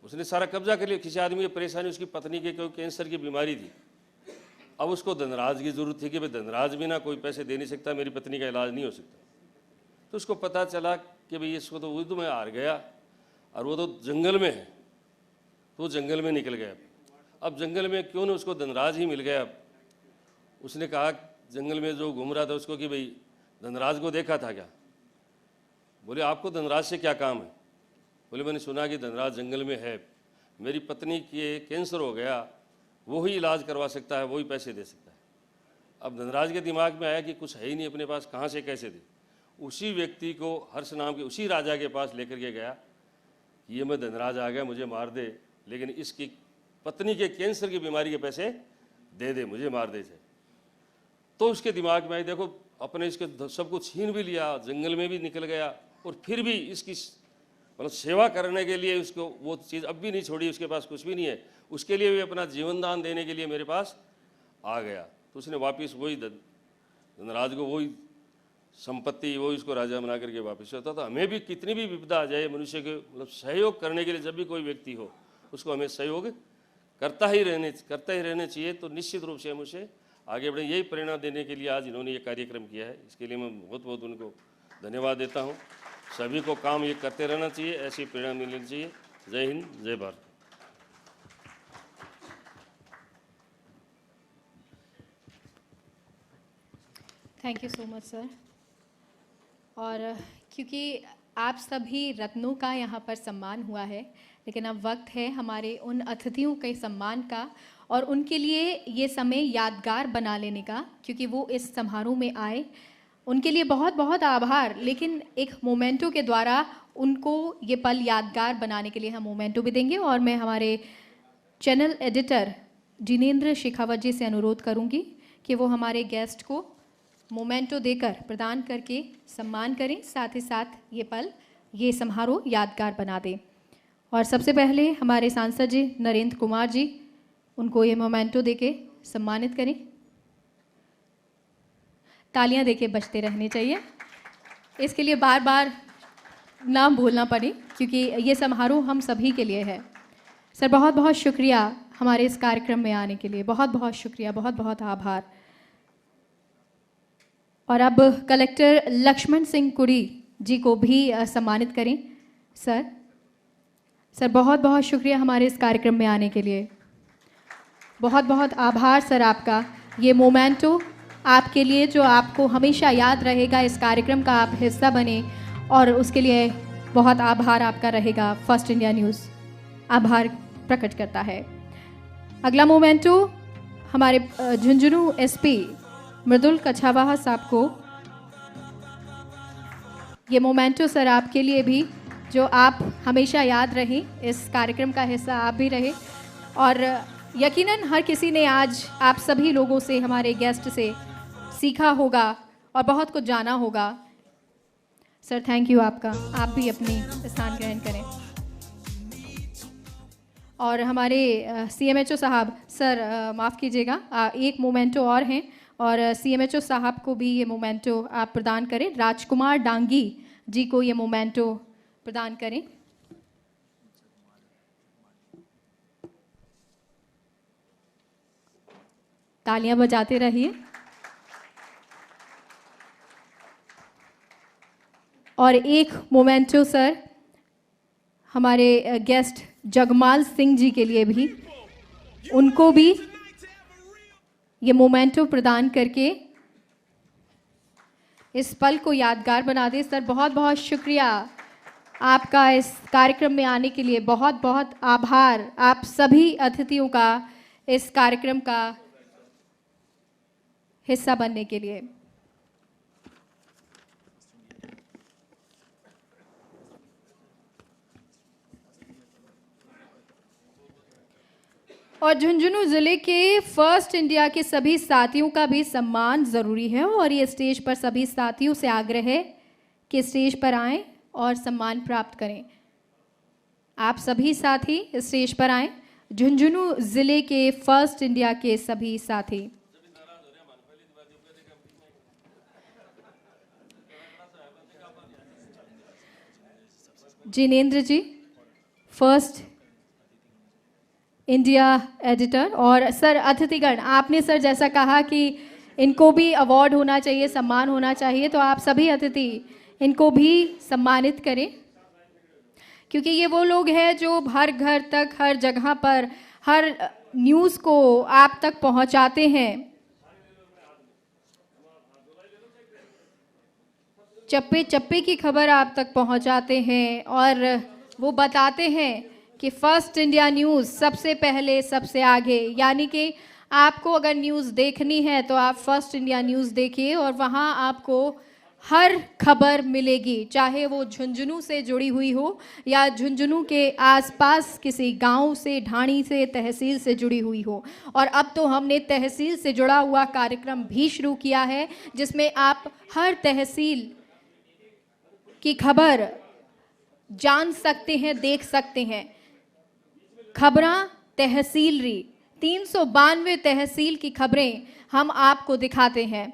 उसने सारा कब्जा कर लिया। किसी आदमी की परेशानी, उसकी पत्नी के कोई कैंसर की बीमारी थी। अब उसको धनराज की ज़रूरत थी कि भाई धनराज भी ना कोई पैसे दे नहीं सकता, मेरी पत्नी का इलाज नहीं हो सकता। तो उसको पता चला कि भाई इसको तो युद्ध में हार गया और वो तो जंगल में है, तो वो जंगल में निकल गया। अब जंगल में क्यों ना उसको धनराज ही मिल गया। उसने कहा जंगल में जो घूम रहा था उसको कि भाई धनराज को देखा था क्या? बोले आपको धनराज से क्या काम है? बोले मैंने सुना कि धनराज जंगल में है, मेरी पत्नी के कैंसर हो गया, वो ही इलाज करवा सकता है, वो ही पैसे दे सकता है। अब धनराज के दिमाग में आया कि कुछ है ही नहीं अपने पास, कहाँ से कैसे दे। उसी व्यक्ति को, हर्ष नाम के उसी राजा के पास लेकर के गया, ये मैं धनराज आ गया, मुझे मार दे, लेकिन इसकी पत्नी के कैंसर की बीमारी के पैसे दे दे, मुझे मार दे। तो उसके दिमाग में आई, देखो अपने इसके सब कुछ छीन भी लिया, जंगल में भी निकल गया और फिर भी इसकी मतलब सेवा करने के लिए उसको वो चीज़ अब भी नहीं छोड़ी, उसके पास कुछ भी नहीं है, उसके लिए भी अपना जीवन दान देने के लिए मेरे पास आ गया। तो उसने वापस वही धनराज को वही संपत्ति, वही उसको राजा बना करके वापस होता था। हमें भी कितनी भी विपदा आ जाए, मनुष्य के मतलब सहयोग करने के लिए जब भी कोई व्यक्ति हो उसको हमें सहयोग करता ही रहने चाहिए। तो निश्चित रूप से हम उसे आगे बढ़े, यही प्रेरणा देने के लिए आज इन्होंने ये कार्यक्रम किया है। इसके लिए मैं बहुत बहुत उनको धन्यवाद देता हूँ। सभी को काम ये करते रहना चाहिए, ऐसी प्रेरणा मिलनी चाहिए। जय हिंद, जय Bharat. Thank you so much sir. और क्योंकि आप सभी रत्नों का यहाँ पर सम्मान हुआ है, लेकिन अब वक्त है हमारे उन अतिथियों के सम्मान का और उनके लिए ये समय यादगार बना लेने का, क्योंकि वो इस समारोह में आए। उनके लिए बहुत बहुत आभार, लेकिन एक मोमेंटो के द्वारा उनको ये पल यादगार बनाने के लिए हम मोमेंटो भी देंगे। और मैं हमारे चैनल एडिटर जिनेंद्र शेखावत जी से अनुरोध करूंगी कि वो हमारे गेस्ट को मोमेंटो देकर प्रदान करके सम्मान करें, साथ ही साथ ये पल, ये समारोह यादगार बना दें। और सबसे पहले हमारे सांसद जी नरेंद्र कुमार जी, उनको ये मोमेंटो देके सम्मानित करें। तालियां देके बजते रहने चाहिए, इसके लिए बार बार नाम बोलना पड़े क्योंकि ये समारोह हम सभी के लिए है। सर बहुत बहुत शुक्रिया हमारे इस कार्यक्रम में आने के लिए, बहुत बहुत शुक्रिया, बहुत बहुत आभार। और अब कलेक्टर लक्ष्मण सिंह कुड़ी जी को भी सम्मानित करें। सर बहुत बहुत शुक्रिया हमारे इस कार्यक्रम में आने के लिए, बहुत बहुत आभार सर आपका। ये मोमेंटो आपके लिए जो आपको हमेशा याद रहेगा, इस कार्यक्रम का आप हिस्सा बने और उसके लिए बहुत आभार आपका रहेगा। फर्स्ट इंडिया न्यूज़ आभार प्रकट करता है। अगला मोमेंटो हमारे झुंझुनू एसपी मृदुल कछावाहा साहब को। ये मोमेंटो सर आपके लिए भी, जो आप हमेशा याद रहें, इस कार्यक्रम का हिस्सा आप भी रहे। और यकीनन हर किसी ने आज आप सभी लोगों से, हमारे गेस्ट से सीखा होगा और बहुत कुछ जाना होगा। सर थैंक यू आपका, आप भी अपनी स्थान ग्रहण करें। और हमारे CMHO साहब, सर माफ़ कीजिएगा, एक मोमेंटो और हैं और CMHO साहब को भी ये मोमेंटो आप प्रदान करें। राजकुमार डांगी जी को ये मोमेंटो प्रदान करें। तालियां बजाते रहिए। और एक मोमेंटो सर हमारे गेस्ट जगमाल सिंह जी के लिए भी, उनको भी ये मोमेंटो प्रदान करके इस पल को यादगार बना दे। सर बहुत बहुत शुक्रिया आपका इस कार्यक्रम में आने के लिए, बहुत बहुत आभार आप सभी अतिथियों का इस कार्यक्रम का हिस्सा बनने के लिए। और झुंझुनू ज़िले के फर्स्ट इंडिया के सभी साथियों का भी सम्मान ज़रूरी है और ये स्टेज पर सभी साथियों से आग्रह है कि स्टेज पर आएं और सम्मान प्राप्त करें। आप सभी साथी स्टेज पर आएं, झुंझुनू ज़िले के फर्स्ट इंडिया के सभी साथी। जिनेंद्र जी, फर्स्ट इंडिया एडिटर। और सर अतिथिगण, आपने सर जैसा कहा कि इनको भी अवार्ड होना चाहिए, सम्मान होना चाहिए, तो आप सभी अतिथि इनको भी सम्मानित करें क्योंकि ये वो लोग हैं जो हर घर तक, हर जगह पर, हर न्यूज़ को आप तक पहुंचाते हैं। चप्पे चप्पे की खबर आप तक पहुंचाते हैं और वो बताते हैं कि फर्स्ट इंडिया न्यूज़ सबसे पहले, सबसे आगे। यानी कि आपको अगर न्यूज़ देखनी है तो आप फर्स्ट इंडिया न्यूज़ देखिए और वहाँ आपको हर खबर मिलेगी, चाहे वो झुंझुनू से जुड़ी हुई हो या झुंझुनू के आसपास किसी गांव से, ढाणी से, तहसील से जुड़ी हुई हो। और अब तो हमने तहसील से जुड़ा हुआ कार्यक्रम भी शुरू किया है जिसमें आप हर तहसील की खबर जान सकते हैं, देख सकते हैं। खबरां तहसीलरी, 392 तहसील की खबरें हम आपको दिखाते हैं।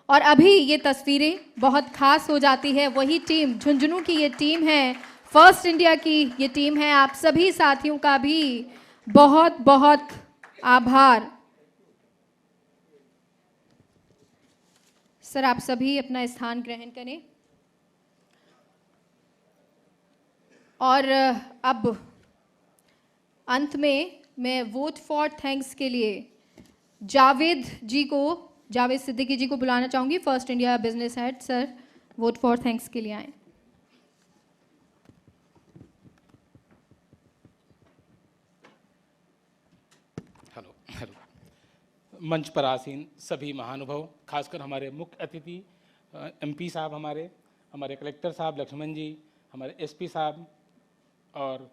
और अभी ये तस्वीरें बहुत खास हो जाती है। वही टीम, झुंझुनू की ये टीम है, फर्स्ट इंडिया की ये टीम है। आप सभी साथियों का भी बहुत बहुत आभार। सर आप सभी अपना स्थान ग्रहण करें। और अब अंत में मैं वोट फॉर थैंक्स के लिए जावेद सिद्दीकी जी को बुलाना चाहूंगी। First India business head, sir vote for thanks के लिए आए। हेलो। मंच पर आसीन सभी महानुभाव, खासकर हमारे मुख्य अतिथि MP साहब, हमारे कलेक्टर साहब लक्ष्मण जी, हमारे SP साहब और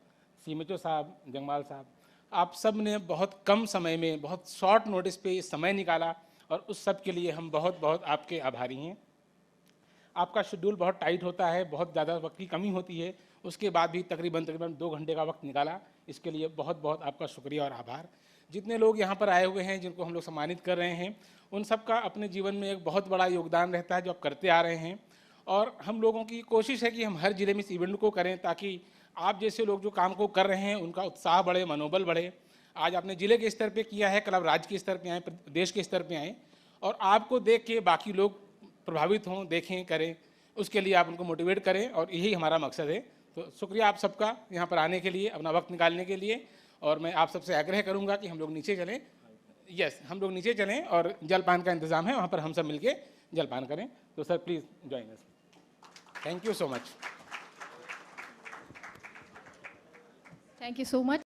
CMHO साहब जगमाल साहब, आप सब ने बहुत कम समय में, बहुत शॉर्ट नोटिस पे समय निकाला और उस सब के लिए हम बहुत बहुत आपके आभारी हैं। आपका शेड्यूल बहुत टाइट होता है, बहुत ज़्यादा वक्त की कमी होती है, उसके बाद भी तकरीबन 2 घंटे का वक्त निकाला। इसके लिए बहुत बहुत आपका शुक्रिया और आभार। जितने लोग यहाँ पर आए हुए हैं, जिनको हम लोग सम्मानित कर रहे हैं, उन सब का अपने जीवन में एक बहुत बड़ा योगदान रहता है जो आप करते आ रहे हैं। और हम लोगों की कोशिश है कि हम हर ज़िले में इस इवेंट को करें ताकि आप जैसे लोग जो काम को कर रहे हैं उनका उत्साह बढ़े, मनोबल बढ़े। आज आपने ज़िले के स्तर पे किया है, कल आप राज्य के स्तर पे आए, देश के स्तर पे आए, और आपको देख के बाकी लोग प्रभावित हों, देखें, करें, उसके लिए आप उनको मोटिवेट करें, और यही हमारा मकसद है। तो शुक्रिया आप सबका यहाँ पर आने के लिए, अपना वक्त निकालने के लिए। और मैं आप सबसे आग्रह करूँगा कि हम लोग नीचे चलें। हम लोग नीचे चलें और जलपान का इंतज़ाम है, वहाँ पर हम सब मिलके जलपान करें। तो sir please join us. Thank you so much. Thank you so much.